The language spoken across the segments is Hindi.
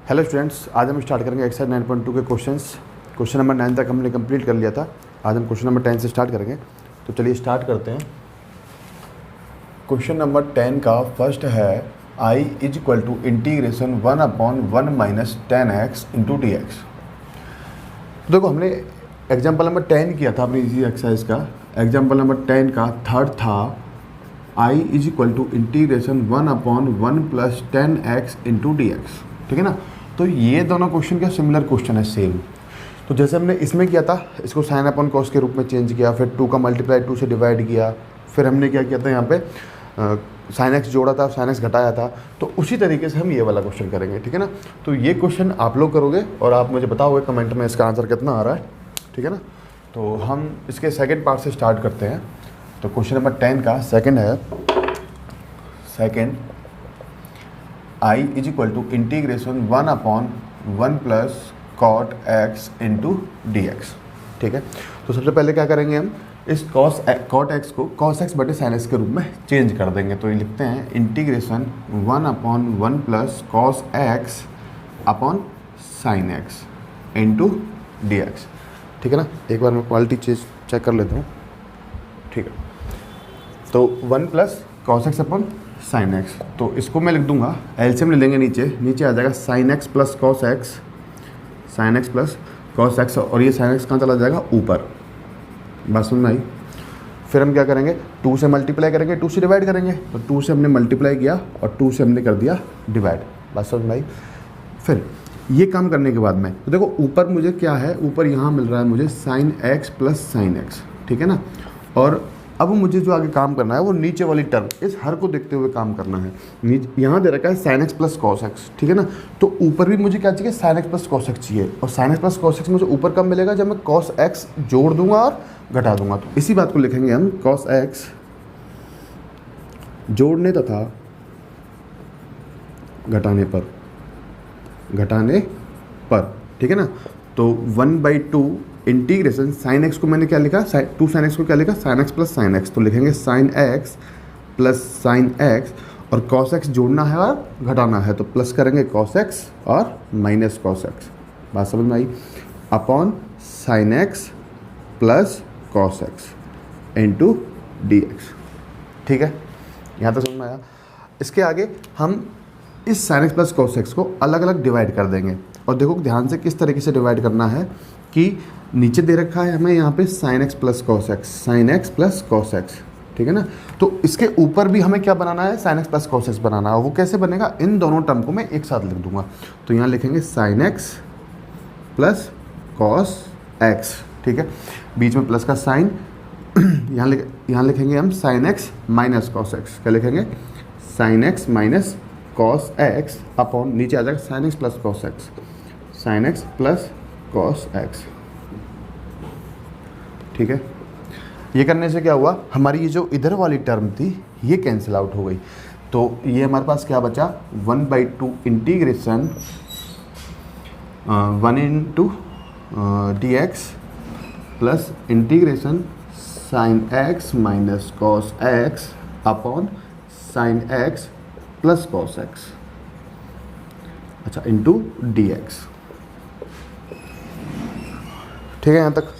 हेलो स्टूडेंट्स, आज हम स्टार्ट करेंगे एक्सरसाइज 9.2 के क्वेश्चंस। क्वेश्चन नंबर 9 तक हमने कंप्लीट कर लिया था। आज हम क्वेश्चन नंबर 10 से स्टार्ट करेंगे। तो चलिए स्टार्ट करते हैं। क्वेश्चन नंबर 10 का फर्स्ट है I is equal to integration 1/1 minus 10x into D x. देखो, हमने एग्जाम्पल नंबर 10 किया था अपनी इसी एक्सरसाइज का। एग्जाम्पल नंबर 10 का थर्ड था I is equal to integration 1/1 plus 10x into D x. ठीक है ना। तो ये दोनों क्वेश्चन क्या सिमिलर क्वेश्चन है, सेम। तो जैसे हमने इसमें किया था, इसको साइन अपॉन कॉस के रूप में चेंज किया, फिर 2 का मल्टीप्लाई 2 से डिवाइड किया, फिर हमने क्या किया था यहाँ पे साइन एक्स जोड़ा था, साइन एक्स घटाया था। तो उसी तरीके से हम ये वाला क्वेश्चन करेंगे। ठीक है ना। तो ये क्वेश्चन आप लोग करोगे और आप मुझे बताओगे कमेंट में इसका आंसर कितना आ रहा है। ठीक है ना। तो हम इसके सेकेंड पार्ट से स्टार्ट करते हैं। तो क्वेश्चन नंबर 10 का सेकेंड है, second I is equal to integration 1/1 plus cot x into D x. ठीक है। तो सबसे पहले क्या करेंगे, हम इस कॉट एक्स को कॉस एक्स बटे साइन एक्स के रूप में चेंज कर देंगे। तो ये लिखते हैं integration 1/1 plus cos x upon sine x into D x. ठीक है ना। एक बार मैं क्वालिटी चेक कर लेता हूँ। ठीक है। तो 1 plus cos x upon sine x, तो इसको मैं लिख दूंगा, एलसीएम ले लेंगे, नीचे आ जाएगा sine x plus cos x, sine x plus cos x, और ये साइन एक्स कहाँ चला जाएगा, ऊपर। बात समझ में आई। फिर हम क्या करेंगे, 2 से मल्टीप्लाई करेंगे, 2 से डिवाइड करेंगे। तो 2 से हमने मल्टीप्लाई किया और 2 से हमने कर दिया डिवाइड। बात समझ में आई। फिर ये काम करने के बाद में तो देखो ऊपर मुझे क्या है, ऊपर यहाँ मिल रहा है मुझे sign x plus sine x. ठीक है ना। और अब मुझे जो आगे काम करना है वो नीचे वाली टर्म, इस हर को देखते हुए काम करना है। यहाँ दे रखा है sine x plus cos x. ठीक है ना। तो ऊपर भी मुझे क्या चाहिए, sign x plus cos x चाहिए। और sine x plus cos x मुझे ऊपर कब मिलेगा, जब मैं कॉस एक्स जोड़ दूंगा और घटा दूंगा। तो इसी बात को लिखेंगे हम, कॉस एक्स जोड़ने तथा घटाने पर। ठीक है ना। तो 1/2 इंटीग्रेशन साइन एक्स को मैंने क्या लिखा, 2 साइन एक्स को क्या लिखा, sine x plus sine x. तो लिखेंगे sine x plus sine x, और कॉस एक्स जोड़ना है और घटाना है, तो प्लस करेंगे कॉस एक्स और माइनस कॉस एक्स। बात समझ में आई। Upon sine x plus cos x into D x. ठीक है। यहाँ तक समझ में आया। इसके आगे हम इस sign x plus cos x को अलग अलग डिवाइड कर देंगे। और देखो ध्यान से किस तरीके से डिवाइड करना है कि नीचे दे रखा है हमें यहाँ पे sign x plus cos x, sine x plus cos x. ठीक है ना। तो इसके ऊपर भी हमें क्या बनाना है, sine x plus cos x बनाना है। वो कैसे बनेगा, इन दोनों टर्म को मैं एक साथ लिख दूंगा। तो यहाँ लिखेंगे sine x plus cos x. ठीक है। बीच में प्लस का साइन, यहाँ लिखेंगे हम sine x minus cos x. क्या लिखेंगे, sine x minus cos x upon नीचे आ जाएगा sine x plus cos x, sine x plus cos x. ठीक है। ये करने से क्या हुआ, हमारी ये जो इधर वाली टर्म थी ये कैंसिल आउट हो गई। तो ये हमारे पास क्या बचा, 1/2 integration 1 into D x plus integration sine x minus cos x upon sine x plus cos x, अच्छा, इंटू डी एक्स। ठीक है यहाँ तक।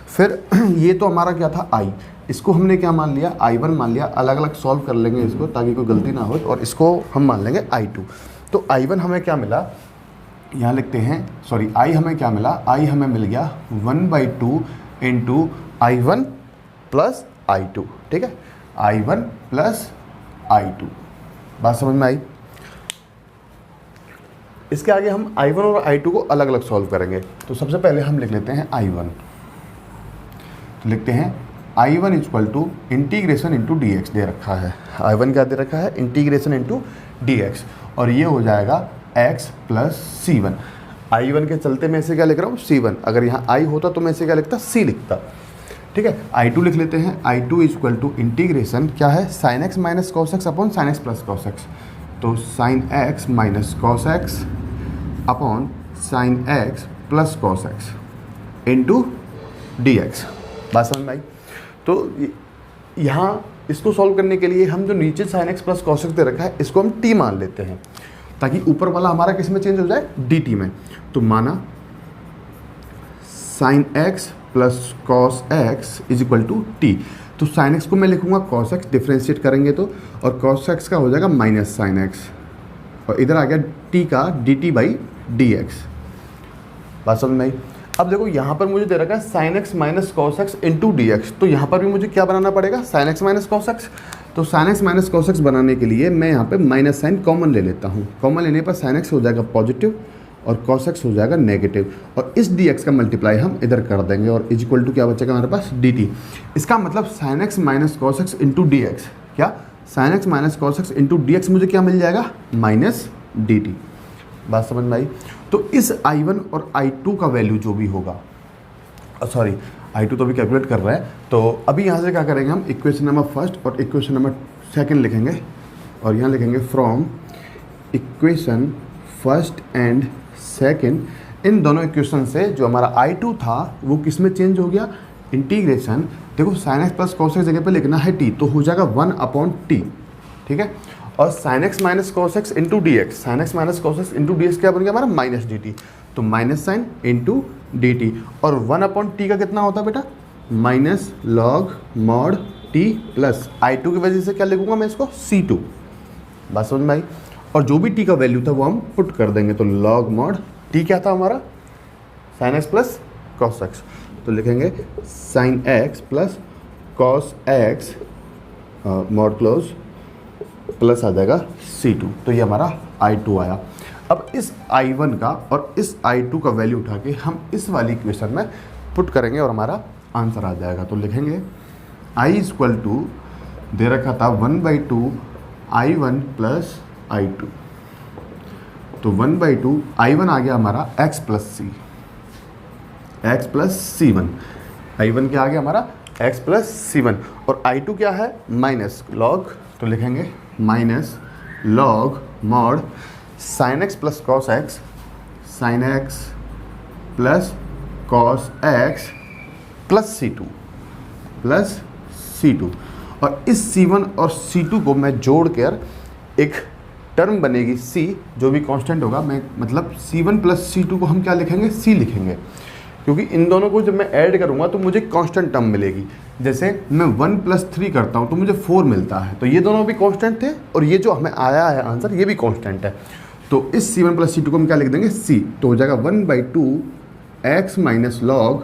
फिर ये तो हमारा क्या था, आई, इसको हमने क्या मान लिया, I1 मान लिया। अलग अलग सॉल्व कर लेंगे इसको ताकि कोई गलती ना हो, और इसको हम मान लेंगे I2। तो I1 हमें क्या मिला, यहाँ लिखते हैं, सॉरी, I हमें क्या मिला, I हमें मिल गया 1/2 इंटू I1 प्लस I2। ठीक है। I1 plus I2। बात समझ में आई। इसके आगे हम I1 और I2 को अलग अलग सॉल्व करेंगे। तो सबसे पहले हम लिख लेते हैं I1। तो लिखते हैं I1 equal to integration into D x दे रखा है। I1 क्या दे रखा है, इंटीग्रेशन इंटू डी एक्स, और ये हो जाएगा x प्लस C1। I1 के चलते मैं इसे क्या लिख रहा हूँ, C1। अगर यहाँ I होता तो मैं इसे क्या लिखता, C लिखता। ठीक है। I2 लिख लेते हैं। I2 इक्वल टू इंटीग्रेशन क्या है, sine x minus cos x upon sine x plus cos x. तो sine x minus cos x upon sine x plus cos x into D x. बात समझ में आई। तो यहाँ इसको सॉल्व करने के लिए हम जो नीचे sine x plus cos x दे रखा है इसको हम टी मान लेते हैं। ताकि ऊपर वाला हमारा किस में चेंज हो जाए, dt में। तो माना sin x plus cos x is equal to t. तो sin x को मैं लिखूंगा cos x, डिफ्रेंशिएट करेंगे तो, और cos x का हो जाएगा माइनस sin x, और इधर आ गया t का dt बाई dx। बात समझ में आई। अब देखो यहाँ पर मुझे दे रखा है sin x minus cos x into D x, तो यहाँ पर भी मुझे क्या बनाना पड़ेगा, sin x minus cos x. तो sin x minus cos x बनाने के लिए मैं यहाँ पे माइनस साइन कॉमन ले लेता हूँ। कॉमन लेने पर sin x हो जाएगा पॉजिटिव और cos x हो जाएगा नेगेटिव, और इस dx का मल्टीप्लाई हम इधर कर देंगे, और इज इक्वल टू क्या बचेगा हमारे पास, dt। इसका मतलब sin x minus cos x into D x, क्या sin x minus cos x into D x मुझे क्या मिल जाएगा, माइनस dt। बात समझ में आई। तो इस I1 और I2 का वैल्यू जो भी होगा, सॉरी I2 तो अभी कैलकुलेट कर रहा है, तो अभी यहाँ से क्या करेंगे हम, इक्वेशन नंबर फर्स्ट और इक्वेशन नंबर सेकंड लिखेंगे, और यहाँ लिखेंगे from equation first and second. इन दोनों इक्वेशन से जो हमारा I2 था वो किस में चेंज हो गया, इंटीग्रेशन। देखो sin x plus cos x जगह पे लिखना है t, तो हो जाएगा 1/t, ठीक है। और sin x minus cos x into D x, sine x minus cos x into D x क्या बन गया हमारा, माइनस डी टी। तो minus sine into d T, और 1/t का कितना होता है बेटा, minus log mod t plus I2 की वजह से क्या लिखूंगा मैं इसको, C2। बात समझ में आई। और जो भी t का वैल्यू था वो हम पुट कर देंगे, तो लॉग मॉड t क्या था हमारा, sin x plus cos x, तो लिखेंगे sin x plus cos x mod close plus आ जाएगा C2। तो ये हमारा I2 आया। अब इस I1 का और इस I2 का वैल्यू उठा के हम इस वाली इक्वेशन में पुट करेंगे और हमारा आंसर आ जाएगा। तो लिखेंगे I इक्वल टू दे रखा था 1/2 I1 प्लस I2, तो 1/2 I1 आ गया हमारा x प्लस सी, x प्लस C1। I1 क्या आ गया हमारा, x प्लस C1, और I2 क्या है, माइनस लॉग, तो लिखेंगे minus log mod sine x plus cos x, sine x plus cos x plus C2, और इस C1 और C2 को मैं जोड़ कर एक टर्म बनेगी C, जो भी कांस्टेंट होगा, मैं मतलब C1 प्लस C2 को हम क्या लिखेंगे, C लिखेंगे, क्योंकि इन दोनों को जब मैं ऐड करूँगा तो मुझे कांस्टेंट टर्म मिलेगी। जैसे मैं 1 + 3 करता हूँ तो मुझे 4 मिलता है, तो ये दोनों भी कांस्टेंट थे, और ये जो हमें आया है आंसर ये भी कांस्टेंट है। तो इस C1 प्लस C2 को हम क्या लिख देंगे, C, तो हो जाएगा 1/2 x minus log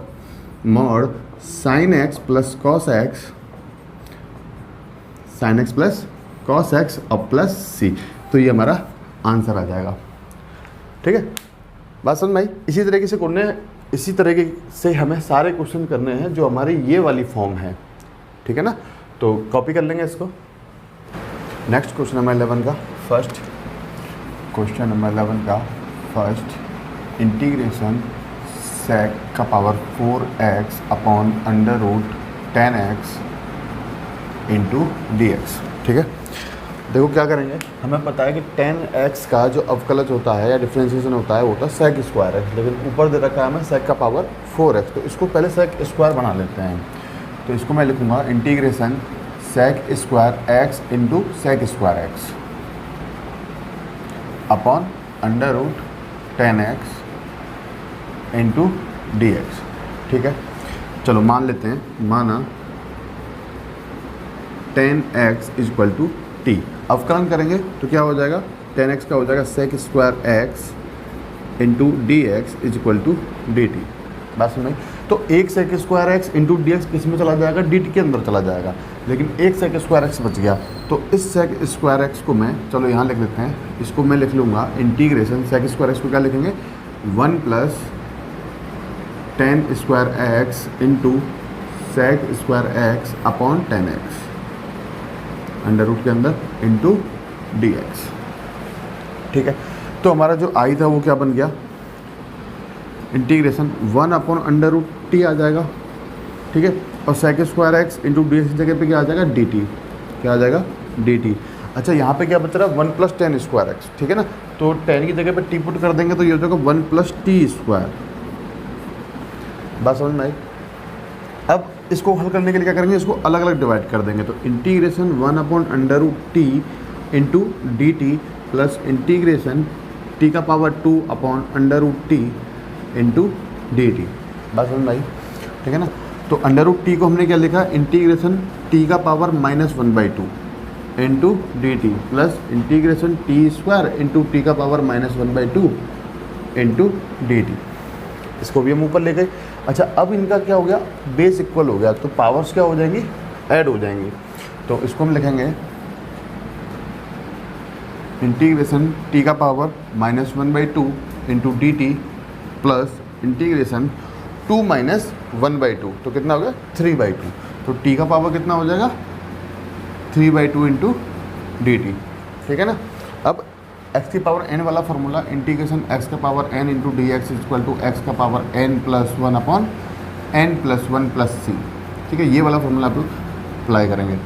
mod sine x plus cos x, sine x plus cos x और प्लस C। तो ये हमारा आंसर आ जाएगा, ठीक है। बात समझ में आई। इसी तरीके से हमें सारे क्वेश्चन करने हैं जो हमारी ये वाली फॉर्म है, ठीक है ना। तो कॉपी कर लेंगे इसको। नेक्स्ट क्वेश्चन नंबर 11 का फर्स्ट इंटीग्रेशन सेक का power 4x upon under root 10x into D x, ठीक है। देखो क्या करेंगे, हमें पता है कि 10x का जो अवकलज होता है या डिफ्रेंशिएशन होता है वो होता है सेक स्क्वायर है, लेकिन ऊपर दे रखा है हमें सेक का पावर 4x, तो इसको पहले सेक स्क्वायर बना लेते हैं। तो इसको मैं लिखूँगा integration sec square x into sec square x upon under root 10x into D x, ठीक है। चलो मान लेते हैं, माना 10x is equal to t, अवकलन करेंगे तो क्या हो जाएगा, 10x का हो जाएगा sec square x into D x is equal to D t. बात समझ। तो एक sec square x into D x किस में चला जाएगा, डी टी के अंदर चला जाएगा, लेकिन एक सेक स्क्वायर एक्स बच गया। तो इस सेक स्क्वायर एक्स को मैं, चलो यहाँ लिख लेते हैं, इसको मैं लिख लूँगा इंटीग्रेशन सेक स्क्वायर एक्स को क्या लिखेंगे, 1 + 10 square x into sec square x upon 10x under root के अंदर इंटू डी एक्स, ठीक है। तो हमारा जो आई था वो क्या बन गया, integration 1 upon under root t आ जाएगा, ठीक है। और sec square x into D x की जगह पे क्या आ जाएगा, डी टी, क्या आ जाएगा, डी टी। अच्छा यहाँ पे क्या बच रहा है, 1 + 10 स्क्वायर एक्स, ठीक है ना। तो 10 की जगह पे टी पुट कर देंगे तो ये हो जाएगा 1 + t स्क्वायर। बात समझ में आई। अब इसको हल करने के लिए क्या करेंगे, इसको अलग अलग डिवाइड कर देंगे। तो integration 1 upon under root t into d t plus integration t का power 2 upon under root t into d t. बात समझ में आई? ठीक है ना। तो अंडर रूट टी को हमने क्या लिखा, इंटीग्रेशन टी का power -1/2 into d t plus integration T square into T का पावर -1/2 इंटू डी टी। इसको भी हम ऊपर ले गए। अच्छा, अब इनका क्या हो गया, बेस इक्वल हो गया, तो पावर्स क्या हो जाएंगी, ऐड हो जाएंगी। तो इसको हम लिखेंगे इंटीग्रेशन टी का power -1/2 into d t plus integration 2 - 1/2, तो कितना हो गया 3/2। तो टी का पावर कितना हो जाएगा 3/2 इंटू डी टी। ठीक है ना। अब x की पावर n वाला फार्मूला, इंटीग्रेशन x का power n into D x equal to x का power n+1 upon n+1 plus सी। ठीक है, ये वाला फार्मूला आप अप्लाई करेंगे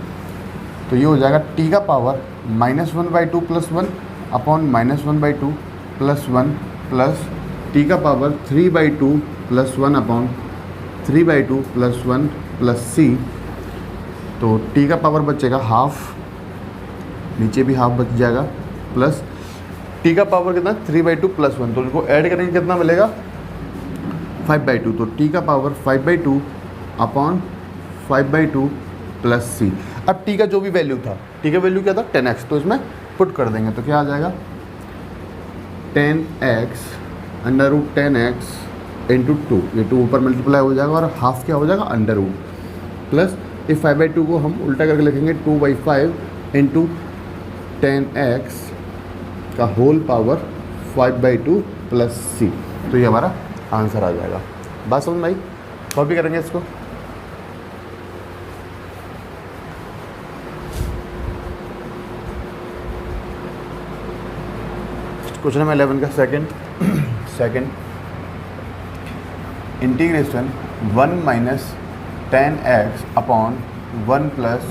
तो ये हो जाएगा टी का power -1/2 plus 1 upon -1/2 plus 1 plus t का power 3/2 plus 1 upon 3/2 plus 1 plus c. तो टी का पावर बचेगा हाफ, नीचे भी हाफ बच जाएगा, प्लस टी का पावर कितना 3/2 प्लस 1, तो इनको ऐड करेंगे कितना मिलेगा 5/2। तो टी का पावर 5/2 अपॉन 5/2 प्लस सी। अब टी का जो भी वैल्यू था, टी का वैल्यू क्या था 10x, तो इसमें पुट कर देंगे तो क्या आ जाएगा 10x under root 10x into 2, ये 2 ऊपर मल्टीप्लाई हो जाएगा और हाफ क्या हो जाएगा अंडर रूट, प्लस इस 5/2 को हम उल्टा करके लिखेंगे 2/5 इंटू 10x का होल पावर 5/2 प्लस सी। तो ये हमारा आंसर आ जाएगा। बात समझ में आई? कॉपी करेंगे इसको। क्वेश्चन नंबर 11 का second integration 1 - 10x upon 1 +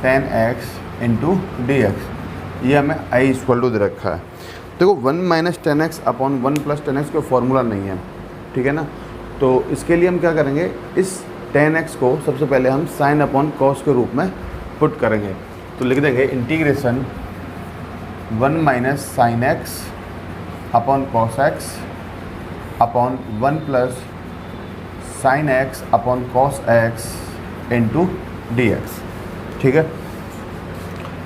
10x into D x, ये हमें आई इक्वल टू दे रखा है। देखो 1 - 10x अपॉन 1 + 10x कोई फॉर्मूला नहीं है, ठीक है ना। तो इसके लिए हम क्या करेंगे, इस 10x को सबसे पहले हम साइन अपॉन कॉस के रूप में पुट करेंगे। तो लिख देंगे integration 1 - sin x upon cos x upon 1 + sin x upon cos x into D x. ठीक है,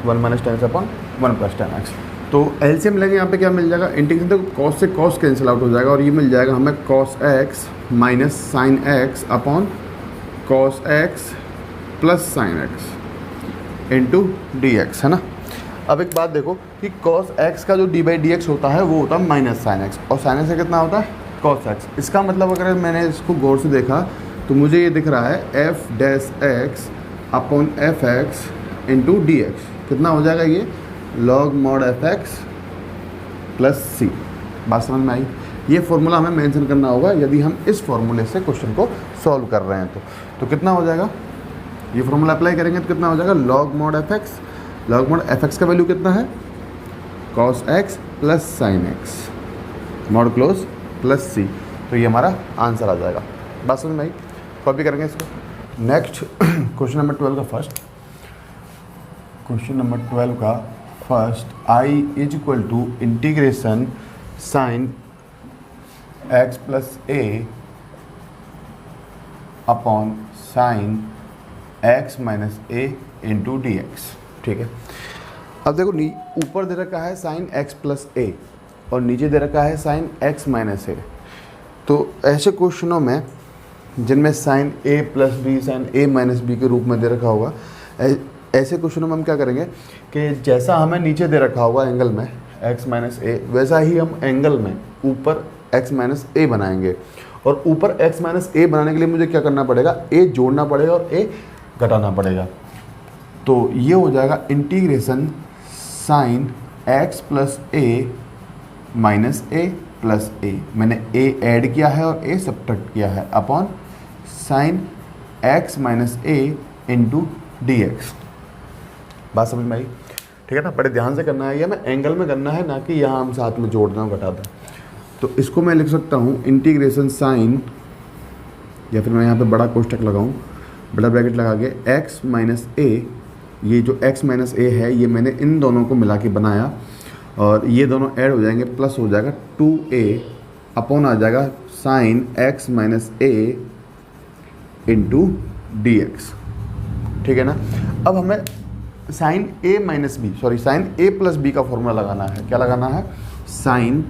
1 - 10x अपॉन 1 + 10x। तो एलसीएम लेंगे, यहाँ पे क्या मिल जाएगा, इंटीग्रेशन तो कॉस से कॉस कैंसिल आउट हो जाएगा और ये मिल जाएगा हमें cos x minus sine x upon cos x plus sine x into D x, है ना। अब एक बात देखो कि cos x का जो d/dx होता है वो होता है माइनस साइन x, और साइन x का कितना होता है cos x। इसका मतलब अगर मैंने इसको गौर से देखा तो मुझे ये दिख रहा है f' upon fx into D x, कितना हो जाएगा ये log mod fx plus c. बात समझ में आई? ये फॉर्मूला हमें मेंशन करना होगा यदि हम इस फॉर्मूले से क्वेश्चन को सॉल्व कर रहे हैं तो कितना हो जाएगा, ये फॉर्मूला अप्लाई करेंगे तो कितना हो जाएगा log mod fx। log mod fx का वैल्यू कितना है cos x plus sine x mod close plus c. तो ये हमारा आंसर आ जाएगा। बात समझ में आई? कॉपी करेंगे इसको। नेक्स्ट क्वेश्चन नंबर 12 का फर्स्ट, क्वेश्चन नंबर 12 का first, i = integration sine x plus a upon sine x minus a into D x. ठीक है, अब देखो ऊपर दे रखा है साइन x प्लस a और नीचे दे रखा है साइन x माइनस a। तो ऐसे क्वेश्चनों में जिनमें sine a plus b sine a minus b के रूप में दे रखा होगा, ऐसे क्वेश्चनों में हम क्या करेंगे कि जैसा हमें नीचे दे रखा होगा एंगल में x माइनस a, वैसा ही हम एंगल में ऊपर x माइनस a बनाएंगे। और ऊपर x माइनस a बनाने के लिए मुझे क्या करना पड़ेगा, a जोड़ना पड़ेगा और a घटाना पड़ेगा। तो ये हो जाएगा integration sine x plus a minus a plus a, मैंने a ऐड किया है और a सब्ट्रैक्ट किया है, upon sine x minus a into D x. बात समझ में आई? ठीक है ना। बड़े ध्यान से करना है, ये हमें एंगल में करना है, ना कि यहाँ हम साथ में जोड़ दें घटा दें। तो इसको मैं लिख सकता हूँ इंटीग्रेशन साइन, या फिर मैं यहाँ पे बड़ा कोष्टक लगाऊँ, बड़ा ब्रैकेट लगा के x माइनस a, ये जो x माइनस a है ये मैंने इन दोनों को मिला के बनाया, और ये दोनों ऐड हो जाएंगे, प्लस हो जाएगा 2a अपॉन आ जाएगा sine x minus a into D x. ठीक है ना। अब हमें sine a minus b, sorry sine a plus B का फॉर्मूला लगाना है। क्या लगाना है? Sine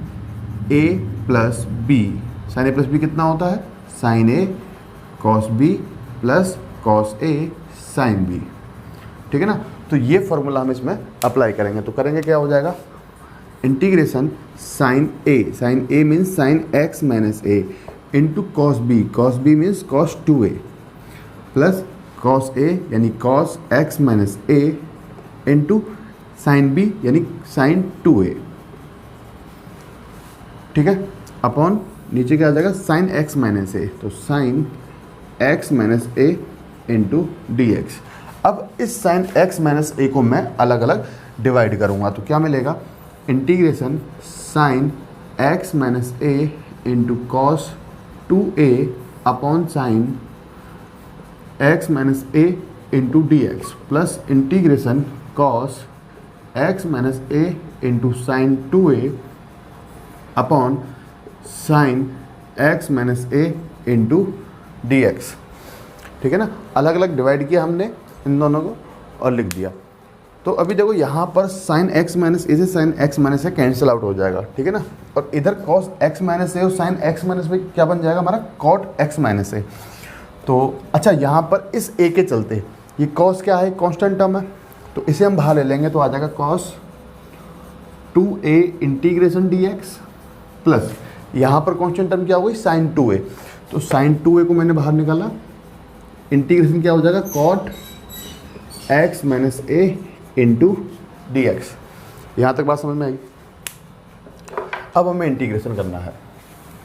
a plus B. Sine a plus b कितना होता है? Sine a cos b plus cos a sine b। ठीक है ना। तो ये फॉर्मूला हम इसमें अप्लाई करेंगे। तो करेंगे क्या हो जाएगा? Integration sine a means sine x minus a into cos b means cos 2a plus cos a यानी cos x minus a into sine b यानी साइन 2a। ठीक है। अपॉन नीचे क्या आ जाएगा? साइन x माइनस a, तो sine x minus a into D x. अब इस साइन x माइनस a को मैं अलग अलग डिवाइड करूँगा तो क्या मिलेगा? Integration sine x minus a into cos 2a upon sine x minus a into D x plus integration cos x minus a into sine 2a upon sine x minus a into D x. ठीक है ना। अलग अलग डिवाइड किया हमने इन दोनों को और लिख दिया। तो अभी देखो यहाँ पर साइन x माइनस ए से साइन x माइनस ए कैंसिल आउट हो जाएगा। ठीक है ना। और इधर कॉस x माइनस ए और साइन x माइनस में क्या बन जाएगा हमारा? कॉट x माइनस ए। तो अच्छा, यहाँ पर इस a के चलते ये कॉस क्या है? कांस्टेंट टर्म है, तो इसे हम बाहर ले लेंगे तो आ जाएगा cos 2a integration dx plus यहाँ पर कांस्टेंट टर्म क्या हो गई? Sign 2a। तो साइन 2a को मैंने बाहर निकाला, इंटीग्रेशन क्या हो जाएगा? Cot x minus a into D x. यहाँ तक बात समझ में आई? अब हमें इंटीग्रेशन करना है।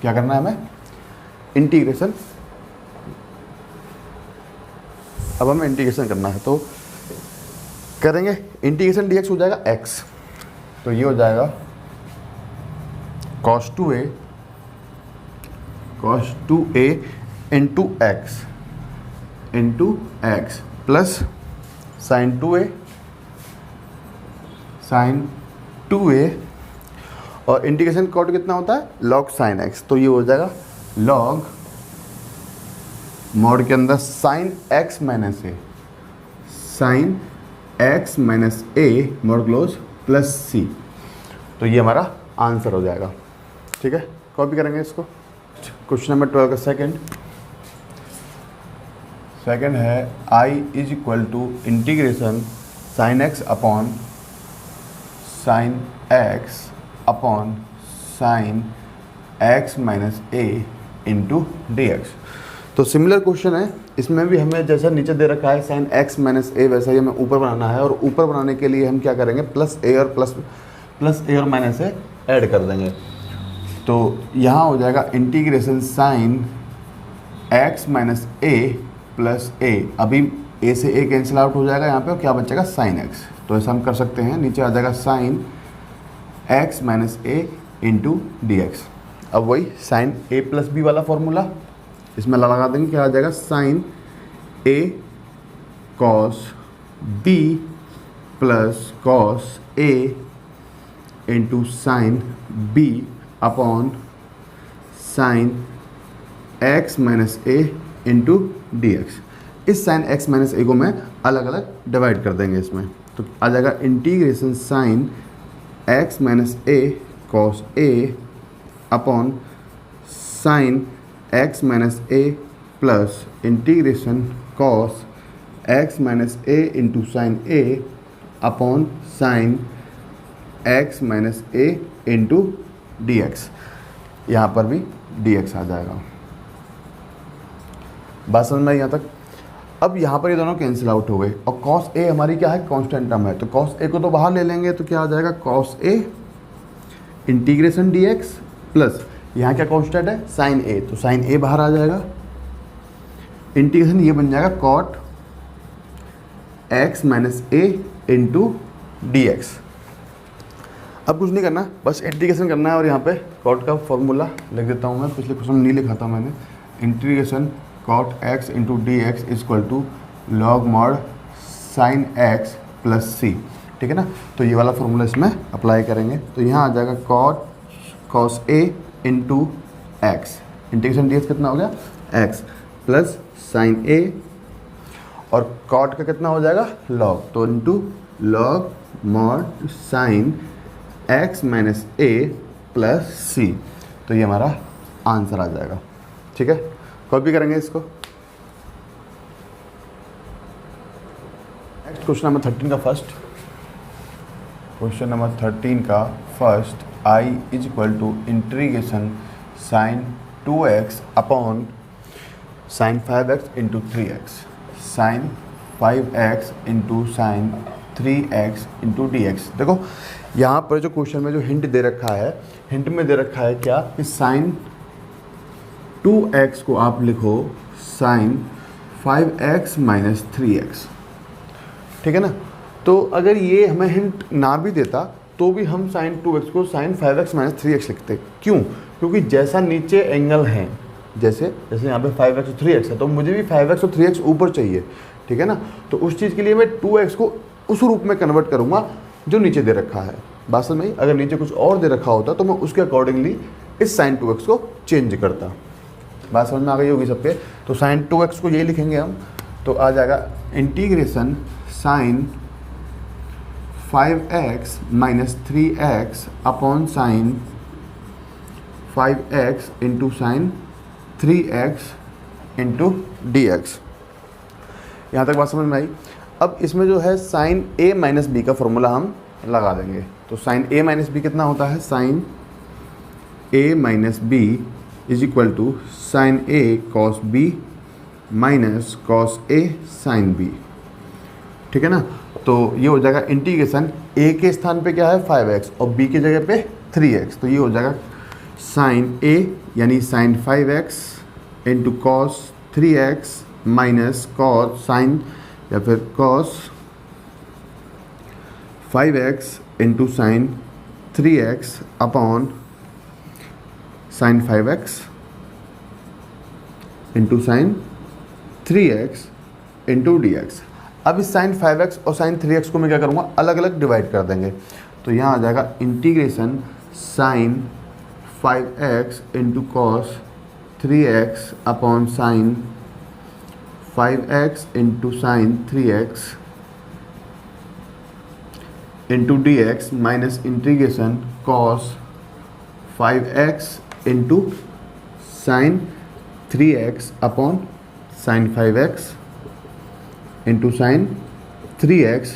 क्या करना है हमें? इंटीग्रेशन। अब हमें इंटीग्रेशन करना है तो करेंगे। इंटीग्रेशन डी एक्स हो जाएगा x, तो ये हो जाएगा cos 2a into x plus sign 2a और इंटीग्रेशन कॉट कितना होता है? लॉग साइन x, तो ये हो जाएगा लॉग मॉड के अंदर sine x minus a mod close plus c। तो ये हमारा आंसर हो जाएगा। ठीक है। कॉपी करेंगे इसको। क्वेश्चन नंबर 12 का सेकंड है I is equal to integration sine x upon sine x minus a into D x. तो सिमिलर क्वेश्चन है, इसमें भी हमें जैसा नीचे दे रखा है साइन x माइनस a वैसा ही हमें ऊपर बनाना है। और ऊपर बनाने के लिए हम क्या करेंगे? प्लस a और माइनस a ऐड कर देंगे। तो यहाँ हो जाएगा integration sine x minus a plus a। अभी a से a कैंसिल आउट हो जाएगा यहाँ पे और क्या बचेगा? साइन x। तो ऐसा हम कर सकते हैं, नीचे आ जाएगा sine x minus a into D x. अब वही साइन a प्लस b वाला फॉर्मूला इसमें लगा देंगे। क्या आ जाएगा? Sine a cos b plus cos a into sine b upon sine x minus a into D x. इस साइन x माइनस a को मैं अलग अलग डिवाइड कर देंगे इसमें। तो आ जाएगा integration sine x minus a cos a upon sine x minus a plus integration cos x minus a into sine a upon sine x minus a into D x. यहाँ पर भी डी एक्स आ जाएगा। बात समझ में आई यहाँ तक? अब यहाँ पर ये दोनों कैंसिल आउट हो गए और cos a हमारी क्या है? कांस्टेंट टर्म है, तो cos a को तो बाहर ले लेंगे तो क्या आ जाएगा? cos a integration d x plus यहाँ क्या कांस्टेंट है? साइन a, तो साइन a बाहर आ जाएगा। इंटीग्रेशन ये बन जाएगा cot x minus a into D x. अब कुछ नहीं करना, बस इंटीग्रेशन करना है। और यहाँ पे cot का फॉर्मूला लिख देता हूँ मैं, पिछले क्वेश्चन में नहीं लिखा था मैंने। Integration cot x into D x is equal to log mod sine x plus c। ठीक ठीक है ना। तो ये वाला फॉर्मूला इसमें अप्लाई करेंगे, तो यहाँ आ जाएगा cot cos a into x, integration d x कितना हो गया एक्स, प्लस साइन ए और कॉट का कितना हो जाएगा लॉग, तो into log mod sine x minus a plus c. तो ये हमारा आंसर आ जाएगा। ठीक है, कॉपी करेंगे इसको। नेक्स्ट क्वेश्चन नंबर 13 का फर्स्ट, क्वेश्चन नंबर 13 का first, I is equal to integration sine 2x upon sine 5x into 3x, sine 5x into sine 3x into D x. देखो यहाँ पर जो क्वेश्चन में जो हिंट दे रखा है, हिंट में दे रखा है क्या कि साइन 2x को आप लिखो साइन 5x माइनस 3x, ठीक है ना। तो अगर ये हमें हिंट ना भी देता तो भी हम साइन 2x को साइन 5x माइनस 3x लिखते। क्यों? क्योंकि जैसा नीचे एंगल है, जैसे यहाँ पे 5x और 3x है, तो मुझे भी 5x और 3x ऊपर चाहिए, ठीक है ना। तो उस चीज़ के लिए मैं 2x को उस रूप में कन्वर्ट करूँगा जो नीचे दे रखा है। बात समझ में आई? अगर नीचे कुछ और दे रखा होता तो मैं उसके अकॉर्डिंगली इस साइन 2x को चेंज करता। बात समझ में आ गई होगी सबके। तो साइन 2x को यही लिखेंगे हम, तो आ जाएगा integration sine 5x minus 3x upon sine 5x into sine 3x into D x. यहाँ तक बात समझ में आई। अब इसमें जो है साइन a माइनस बी का फॉर्मूला हम लगा देंगे। तो साइन a माइनस बी कितना होता है, sine a minus b is equal to sine a cos b minus cos a sine b, ठीक है ना। तो ये हो जाएगा इंटीग्रेशन a के स्थान पे क्या है 5x और b की जगह पे 3x, तो ये हो जाएगा साइन a यानी sine 5x into cos 3x minus cos sine या फिर cos 5x into sine 3x upon sine 5x into sine 3x into D x. अब इस साइन 5x और साइन 3x को मैं क्या करूँगा, अलग अलग डिवाइड कर देंगे। तो यहाँ आ जाएगा integration sine 5x into cos 3x upon sine 5x into sine 3x into D x minus integration cos 5x into sine 3x upon sine 5x into sine 3x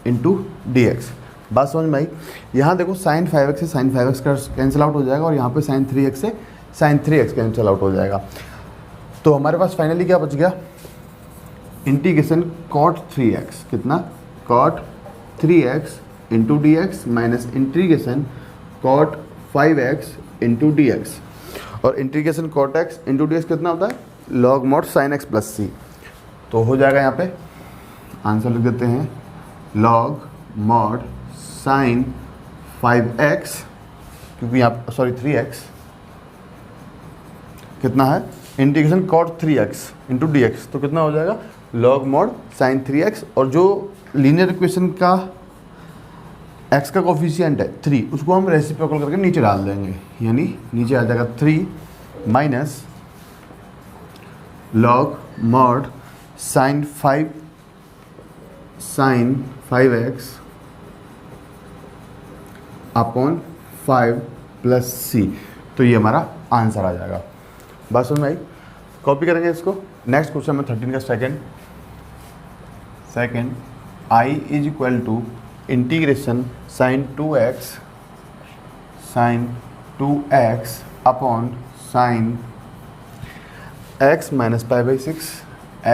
into D x. बात समझ में आई। यहाँ देखो साइन 5x से साइन 5x का कैंसिल आउट हो जाएगा और यहाँ पे साइन 3x से साइन 3x कैंसिल आउट हो जाएगा। तो हमारे पास फाइनली क्या बच गया, इंटीग्रेशन कॉट 3x, कितना cot 3x into D x minus integration cot 5x into D x. और integration cot x into D x कितना होता है, log mod sine x plus c. तो हो जाएगा यहाँ पे आंसर लिख देते हैं लॉग मॉड साइन 5x, क्योंकि यहाँ सॉरी 3x कितना है integration cot 3x into D x, तो कितना हो जाएगा लॉग मॉड साइन 3x। और जो लीनियर इक्वेशन का x का कोफिशिएंट है 3, उसको हम रेसिप्रोकल करके नीचे डाल देंगे, यानी नीचे आ जाएगा 3 minus log mod sine 5x upon 5 plus c. तो ये हमारा आंसर आ जाएगा। बात समझ में आई। कॉपी करेंगे इसको। नेक्स्ट क्वेश्चन में 13 का second I is equal to integration sine 2x upon sine x minus pi by 6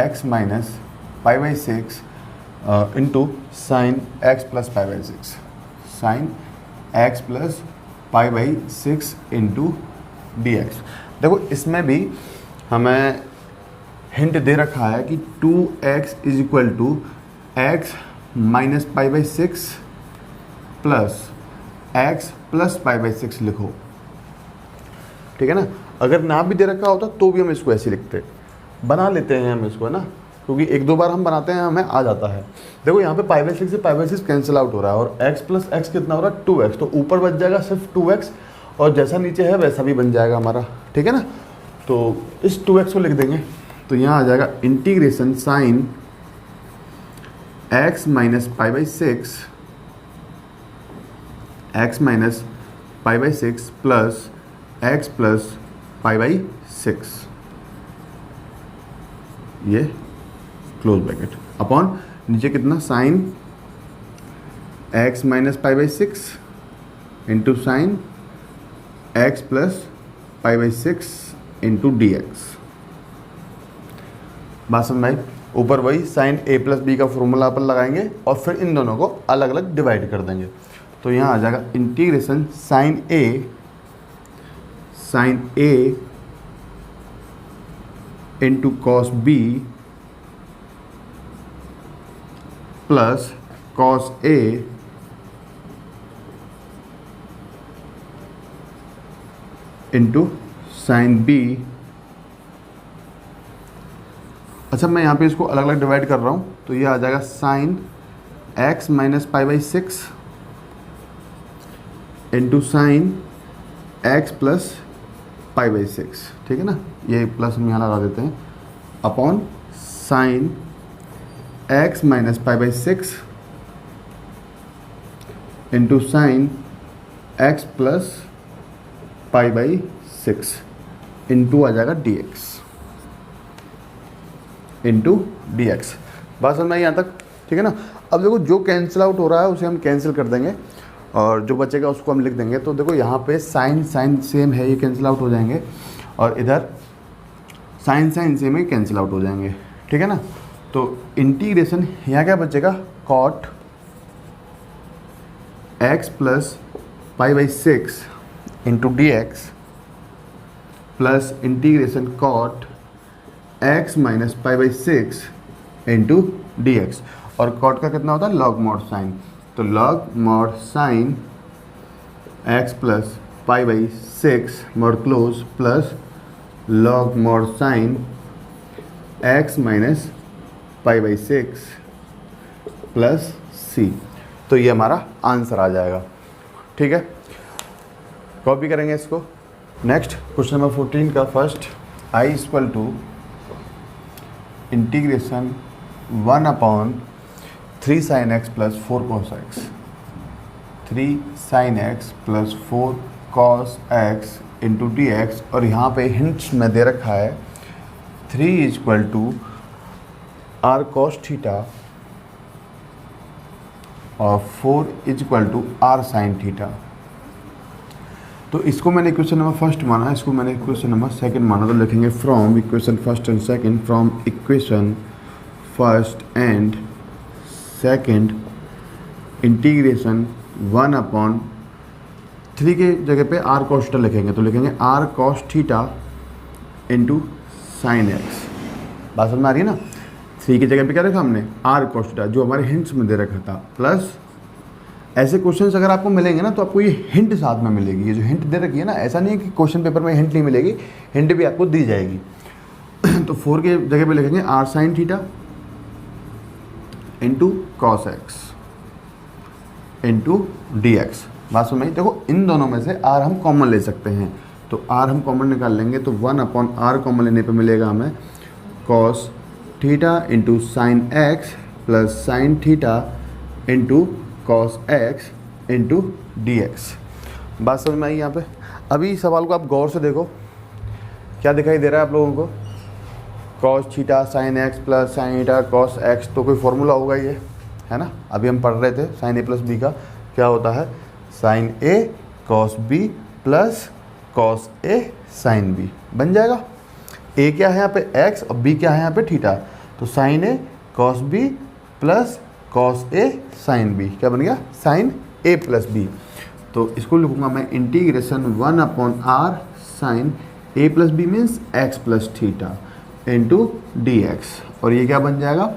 x minus pi by 6 into sine x plus pi by 6, sine x plus pi by 6 into D x. देखो इसमें भी हमें हिंट दे रखा है कि 2x is equal to x minus pi by 6 plus x plus pi by 6 लिखो, ठीक है ना। अगर ना भी दे रखा होता तो भी हम इसको ऐसे लिखते। बना लेते हैं हम इसको, है ना। क्योंकि एक दो बार हम बनाते हैं हमें आ जाता है। देखो यहाँ पे π/6 से π/6 कैंसिल आउट हो रहा है और x प्लस एक्स कितना हो रहा है 2x, तो ऊपर बच जाएगा सिर्फ 2x और जैसा नीचे है वैसा भी बन जाएगा हमारा, ठीक है ना। तो इस 2x को लिख देंगे, तो यहाँ आ जाएगा integration sine x minus π/6 x minus π/6 plus x plus π/6, ये क्लोज ब्रैकेट अपॉन नीचे कितना sine x minus π/6 into sine x plus π/6 into D x. बात समझ में आई। ऊपर वही साइन a प्लस बी का फॉर्मूला अपन लगाएंगे और फिर इन दोनों को अलग अलग डिवाइड कर देंगे। तो यहाँ आ जाएगा integration sine a into cos b plus cos a into sine b। अच्छा, मैं यहाँ पे इसको अलग अलग डिवाइड कर रहा हूँ, तो ये आ जाएगा sine x minus π/6 into sine x plus π/6, ठीक है ना। ये प्लस हम यहाँ लगा देते हैं upon sine x minus π/6 into sine x plus π/6 into आ जाएगा dx इंटू dx। बात समझ में आई यहाँ तक, ठीक है ना। अब देखो जो कैंसिल आउट हो रहा है उसे हम कैंसिल कर देंगे और जो बचेगा उसको हम लिख देंगे। तो देखो यहाँ पे साइन सेम है, ये कैंसिल आउट हो जाएंगे और इधर साइन सेम है, कैंसिल आउट हो जाएंगे, ठीक है ना। तो इंटीग्रेशन यहाँ क्या बचेगा, cot x plus π/6 into dx plus integration cot x minus π/6 into dx। और कॉट का कितना होता है, लॉग मॉड साइन, तो log mod sine x plus π/6 mod close plus log mod sine x minus π/6 plus c। तो ये हमारा आंसर आ जाएगा, ठीक है। कॉपी करेंगे इसको। नेक्स्ट क्वेश्चन नंबर 14 का first, i equal to integration 1/3 sin x plus 4 cos x, 3 sin x plus 4 cos x into D x. और यहाँ पे हिंट्स में दे रखा है 3 equal to r cos theta और 4 equal to r sin theta. तो इसको मैंने इक्वेशन नंबर फर्स्ट माना, इसको मैंने इक्वेशन नंबर सेकंड माना। तो लिखेंगे from equation first and second, from equation first and second integration 1/3 के जगह पे r cos थीटा लिखेंगे, तो लिखेंगे r cos theta into sine x. बात समझ में आ रही है ना। 3 की जगह पे क्या रखा हमने, r cos थीटा, जो हमारे हिंट्स में दे रखा था, प्लस ऐसे क्वेश्चंस अगर आपको मिलेंगे ना तो आपको ये हिंट साथ में मिलेगी। ये जो हिंट दे रखी है ना, ऐसा नहीं है कि क्वेश्चन पेपर में हिंट नहीं मिलेगी, हिंट भी आपको दी जाएगी। तो 4 के जगह पे लिखेंगे r sin theta into cos x into D x. बात समझ में। देखो इन दोनों में से r हम कॉमन ले सकते हैं, तो r हम कॉमन निकाल लेंगे, तो 1/r कॉमन लेने पे मिलेगा हमें cos theta into sine x plus sine theta into cos x into D x. बात समझ में आई यहाँ पे। अभी सवाल को आप गौर से देखो, क्या दिखाई दे रहा है आप लोगों को, cos theta sine x plus sine theta cos x, तो कोई फॉर्मूला होगा ये, है ना। अभी हम पढ़ रहे थे साइन a प्लस बी का, क्या होता है sine a cos b plus cos a sine b बन जाएगा। a क्या है यहाँ पे x और b क्या है यहाँ पे थीटा, तो sine a cos b plus cos a sine b, क्या बन गया साइन a प्लस b। तो इसको लिखूंगा मैं integration 1/r sine a plus b means x plus theta into D x. और ये क्या बन जाएगा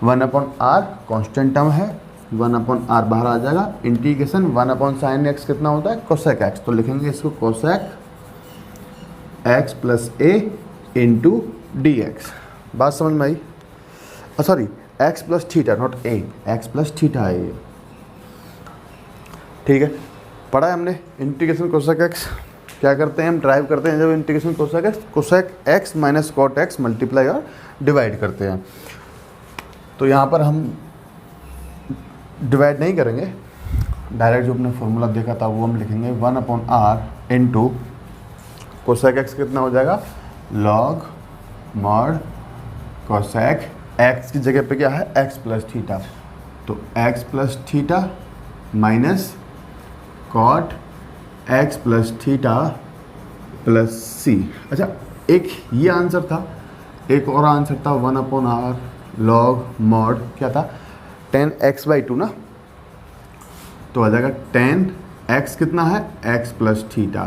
1/r कांस्टेंट टर्म है, 1/r बाहर आ जाएगा, इंटीग्रेशन 1/sin x कितना होता है कोसेक x, तो लिखेंगे इसको cosec x plus a into D x. बात समझ में आई। Sorry x plus theta, not a, x plus theta है ये, ठीक है। पढ़ा है हमने इंटीग्रेशन कोसेक एक्स क्या करते हैं हम, ड्राइव करते हैं जब integration cosec x minus cot x multiply और डिवाइड करते हैं। तो यहाँ पर हम डिवाइड नहीं करेंगे, डायरेक्ट जो अपने फॉर्मूला देखा था वो हम लिखेंगे 1/r इंटू कोसेक एक्स कितना हो जाएगा, लॉग मॉड कोसेक एक्स की जगह पे क्या है एक्स प्लस थीटा, तो x plus theta minus cot x plus theta plus c. अच्छा एक ये आंसर था, एक और आंसर था 1/r लॉग मॉड क्या था 10x/2 ना, तो आ जाएगा 10x कितना है x प्लस थीटा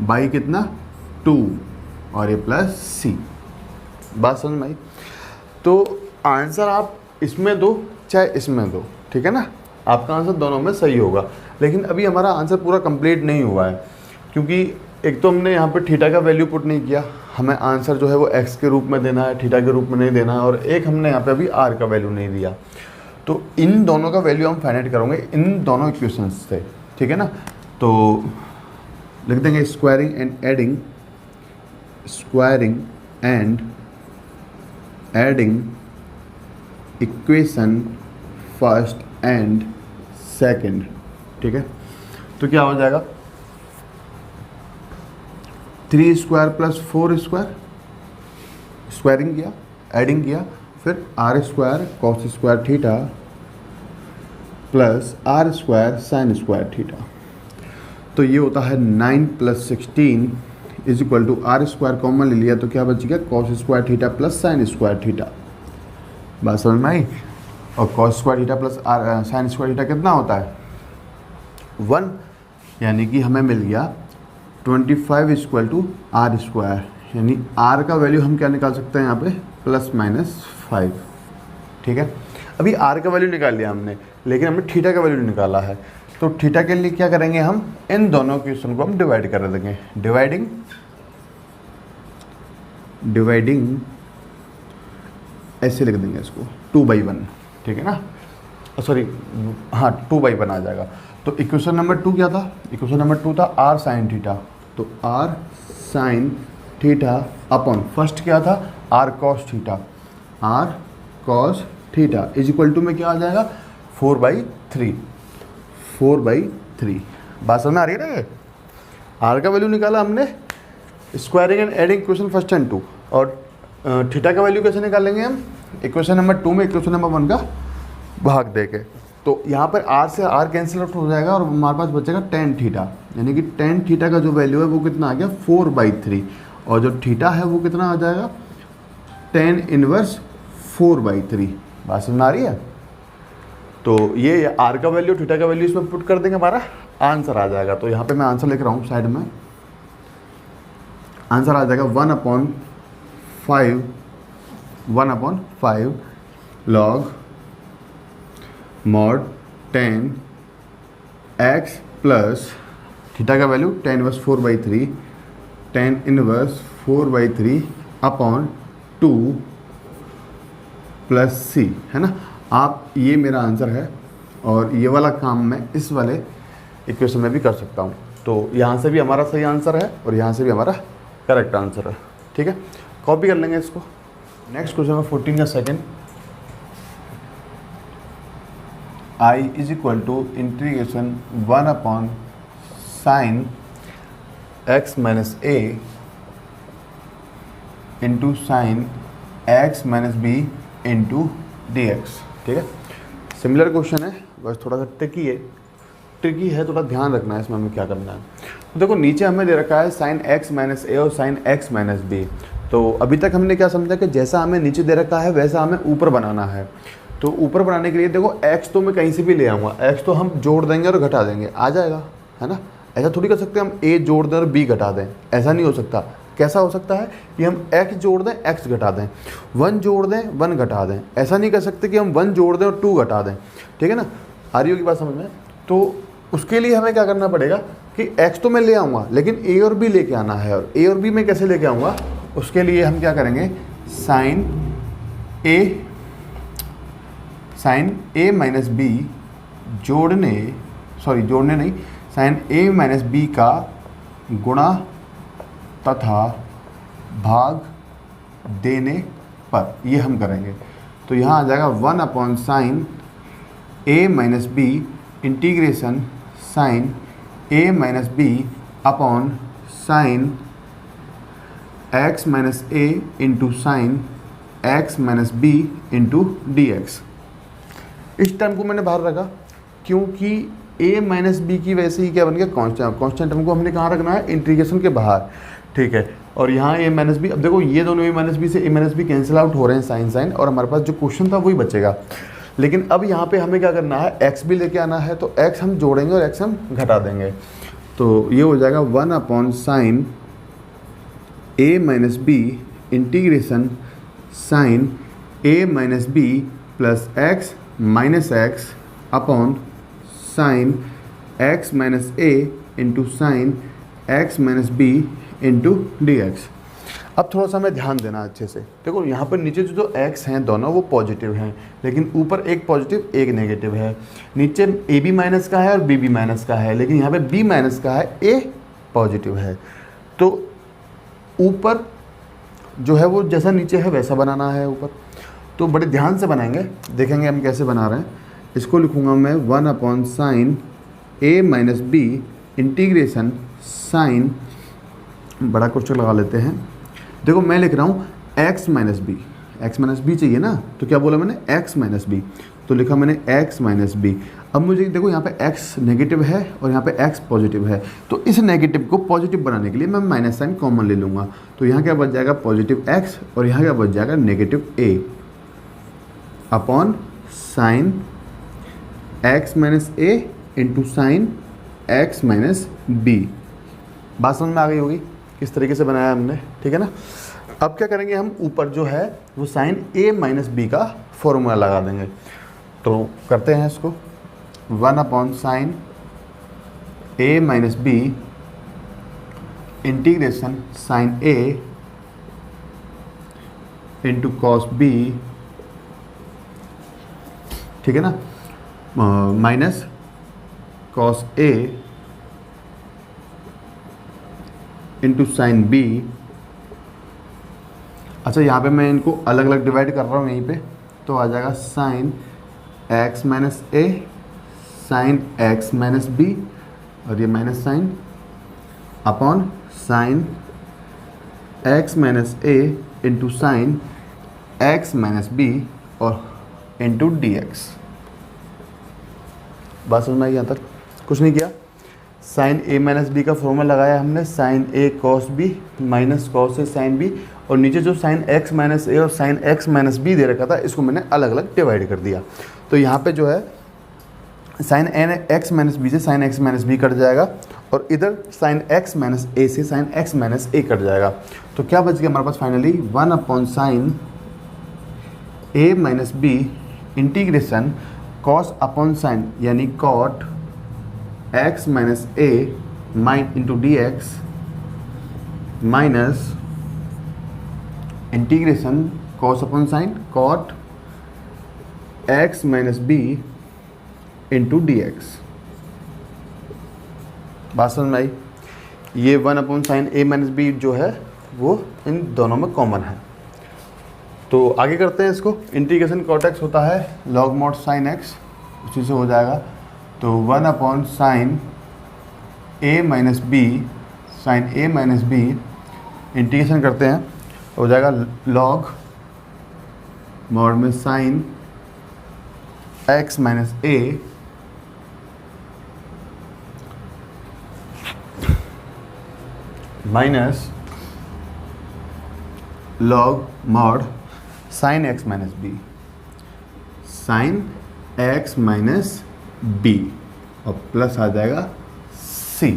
बाई कितना 2 और ये प्लस सी। बात समझ में आई? तो आंसर आप इसमें दो चाहे इसमें दो, ठीक है ना, आपका आंसर दोनों में सही होगा। लेकिन अभी हमारा आंसर पूरा कंप्लीट नहीं हुआ है, क्योंकि एक तो हमने यहाँ पे थीटा का वैल्यू पुट नहीं किया, हमें आंसर जो है वो एक्स के रूप में देना है, थीटा के रूप में नहीं देना है, और एक हमने यहाँ पे अभी आर का वैल्यू नहीं दिया। तो इन दोनों का वैल्यू हम फाइंड आउट करेंगे इन दोनों इक्वेशंस से, ठीक है ना। तो लिख देंगे squaring and adding equation first and second, ठीक है। तो क्या हो जाएगा 3 स्क्वायर प्लस 4 स्क्वायर, स्क्वायरिंग किया एडिंग किया, फिर r square cos square theta plus r square sine square theta. तो ये होता है 9 + 16 is equal to r square common ले लिया तो क्या बच गया cos square theta plus sine square theta. बात समझ में आई? और cos square theta plus r sine square theta कितना होता है 1, यानी कि हमें मिल गया 25 इक्वल टू आर स्क्वायर, यानी आर का वैल्यू हम क्या निकाल सकते हैं यहाँ पे +-5, ठीक है। अभी आर का वैल्यू निकाल लिया हमने, लेकिन हमने थीटा का वैल्यू निकाला है। तो थीटा के लिए क्या करेंगे हम, इन दोनों क्वेश्चन को हम डिवाइड कर देंगे, डिवाइडिंग ऐसे लिख देंगे इसको 2/1, ठीक है ना, सॉरी हाँ 2/1 आ जाएगा। तो इक्वेशन नंबर 2 क्या था, इक्वेशन नंबर 2 था आर साइन थीटा, तो r sine theta upon first क्या था r cos theta, r cos theta is equal to में क्या आ जाएगा 4/3। बात समझ में आ रही है ना? आर का वैल्यू निकाला हमने squaring and adding equation first and 2, और थीटा का वैल्यू कैसे निकालेंगे हम, इक्वेशन नंबर 2 में इक्वेशन नंबर 1 का भाग देके। तो यहाँ पर आर से आर कैंसिल आउट हो जाएगा और हमारे पास बचेगा tan थीटा, यानी कि tan थीटा का जो वैल्यू है वो कितना आ गया 4/3, और जो थीटा है वो कितना आ जाएगा tan इनवर्स 4/3। बात समझ में आ रही है? तो ये आर का वैल्यू थीटा का वैल्यू इसमें पुट कर देंगे, हमारा आंसर आ जाएगा। तो यहाँ पे मैं आंसर लिख रहा हूँ साइड में, आंसर आ जाएगा 1/5 log mod 10x plus theta का value tan inverse 4/3, tan inverse 4/3 upon 2 plus c, है ना। आप ये मेरा आंसर है, और ये वाला काम मैं इस वाले इक्वेशन में भी कर सकता हूँ। तो यहाँ से भी हमारा सही आंसर है और यहाँ से भी हमारा करेक्ट आंसर है, ठीक है। कॉपी कर लेंगे इसको। नेक्स्ट क्वेश्चन है 14 का second, I is equal to integration 1/sin x minus a into sine x minus b into dx, ठीक है। सिमिलर क्वेश्चन है, बस थोड़ा सा ट्रिकी है, थोड़ा ध्यान रखना है इसमें हमें क्या करना है। तो देखो नीचे हमें दे रखा है sin x माइनस a और sin x माइनस b। तो अभी तक हमने क्या समझा कि जैसा हमें नीचे दे रखा है वैसा हमें ऊपर बनाना है। तो ऊपर बनाने के लिए देखो x तो मैं कहीं से भी ले आऊँगा, x तो हम जोड़ देंगे और घटा देंगे, आ जाएगा, है ना। ऐसा थोड़ी कर सकते हैं हम a जोड़ दें और b घटा दें, ऐसा नहीं हो सकता। कैसा हो सकता है कि हम x जोड़ दें x घटा दें, 1 जोड़ दें 1 घटा दें, ऐसा नहीं कर सकते कि हम 1 जोड़ दें और 2 घटा दें, ठीक है ना। आ रही होगी बात समझ में? तो उसके लिए हमें क्या करना पड़ेगा कि x तो मैं ले आऊँगा, लेकिन a और b लेके आना है, और a और b मैं कैसे लेके आऊँगा, उसके लिए हम क्या करेंगे sin a sine a minus b जोड़ने नहीं, साइन ए माइनस बी का गुणा तथा भाग देने पर, ये हम करेंगे। तो यहाँ आ जाएगा 1 upon sine a minus B integration sine a minus b upon sine x minus A into sine x minus B into D x. इस टर्म को मैंने बाहर रखा क्योंकि a माइनस बी की वैसे ही क्या बन गया, कांस्टेंट टर्म को हमने कहाँ रखना है, इंटीग्रेशन के बाहर, ठीक है। और यहाँ a माइनस बी, अब देखो ये दोनों a माइनस बी से a minus B cancel out हो रहे हैं साइन, और हमारे पास जो क्वेश्चन था वही बचेगा। लेकिन अब यहाँ पे हमें क्या करना है, x भी लेके आना है, तो x हम जोड़ेंगे और x हम घटा देंगे। तो ये हो जाएगा 1 upon sine a minus B integration sine a minus B plus X minus X upon sine x minus A into sine x minus B into D x. अब थोड़ा सा हमें ध्यान देना अच्छे से, देखो यहाँ पर नीचे जो x हैं दोनों वो पॉजिटिव हैं, लेकिन ऊपर एक पॉजिटिव एक नेगेटिव है। नीचे ए बी माइनस का है और बी बी माइनस का है, लेकिन यहाँ पे बी माइनस का है, ए पॉजिटिव है। तो ऊपर जो है वो जैसा नीचे है वैसा बनाना है ऊपर, तो बड़े ध्यान से बनाएंगे, देखेंगे हम कैसे बना रहे हैं। इसको लिखूंगा मैं 1 upon sine a minus B integration sign, बड़ा क्वेश्चन लगा लेते हैं। देखो मैं लिख रहा हूँ x माइनस बी चाहिए ना, तो क्या बोला मैंने, x माइनस बी, तो लिखा मैंने x माइनस बी। अब मुझे देखो यहाँ पे x नेगेटिव है और यहाँ पे x पॉजिटिव है, तो इस नेगेटिव को पॉजिटिव बनाने के लिए मैं माइनस साइन कॉमन ले लूँगा। तो यहाँ क्या बच जाएगा, पॉजिटिव x, और यहाँ क्या बच जाएगा, negative a upon sine x minus A into sine x minus B. बात समझ में आ गई होगी किस तरीके से बनाया हमने, ठीक है ना। अब क्या करेंगे, हम ऊपर जो है वो साइन ए माइनस बी का फॉर्मूला लगा देंगे। तो करते हैं इसको, 1 upon sine a minus B integration sine a into cos B, ठीक है ना, minus cos a into sine B. अच्छा यहाँ पे मैं इनको अलग अलग डिवाइड कर रहा हूँ यहीं पे, तो आ जाएगा sine x minus a sine x minus B, और ये minus sine upon sine x minus ए into sine x minus B और इंटू डी एक्स। बात समझ में आई यहाँ तक, कुछ नहीं किया। साइन ए माइनस बी का फॉर्मूला लगाया हमने, sine a cos b minus cos a sine b, और नीचे जो साइन एक्स माइनस ए और साइन एक्स माइनस बी दे रखा था इसको मैंने अलग अलग डिवाइड कर दिया। तो यहाँ पे जो है sine n x minus B से sine x minus b cut जाएगा, और इधर साइन एक्स माइनस ए से sine x minus a cut जाएगा। तो क्या बच गया हमारे पास finally, 1 upon sine a minus B integration cos upon sine यानी cot x minus a minus into D x minus integration cos upon sine cot x minus B into D x. बात समझ में आई। ये 1 upon sine a minus B जो है वो इन दोनों में कॉमन है। तो आगे करते हैं इसको, इंटीग्रेशन कॉट एक्स होता है लॉग मॉड साइन एक्स, उसी से हो जाएगा। तो 1 upon sine a minus b sine a minus B integration करते हैं, हो जाएगा लॉग मॉड में sine x minus a minus log mod sine x minus b sine x minus B, और प्लस आ जाएगा सी,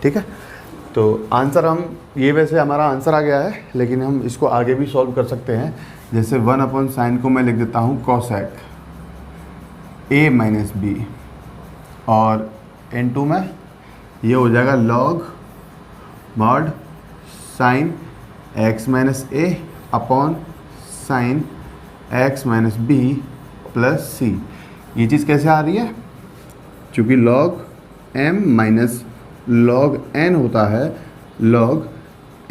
ठीक है। तो आंसर हम ये, वैसे हमारा आंसर आ गया है, लेकिन हम इसको आगे भी सॉल्व कर सकते हैं। जैसे 1 अपॉन साइन को मैं लिख देता हूँ कॉसेक ए माइनस बी, और n2 में ये हो जाएगा log mod sine x minus a upon sine x minus B plus c. ये चीज़ कैसे आ रही है? चूँकि log m minus log n होता है log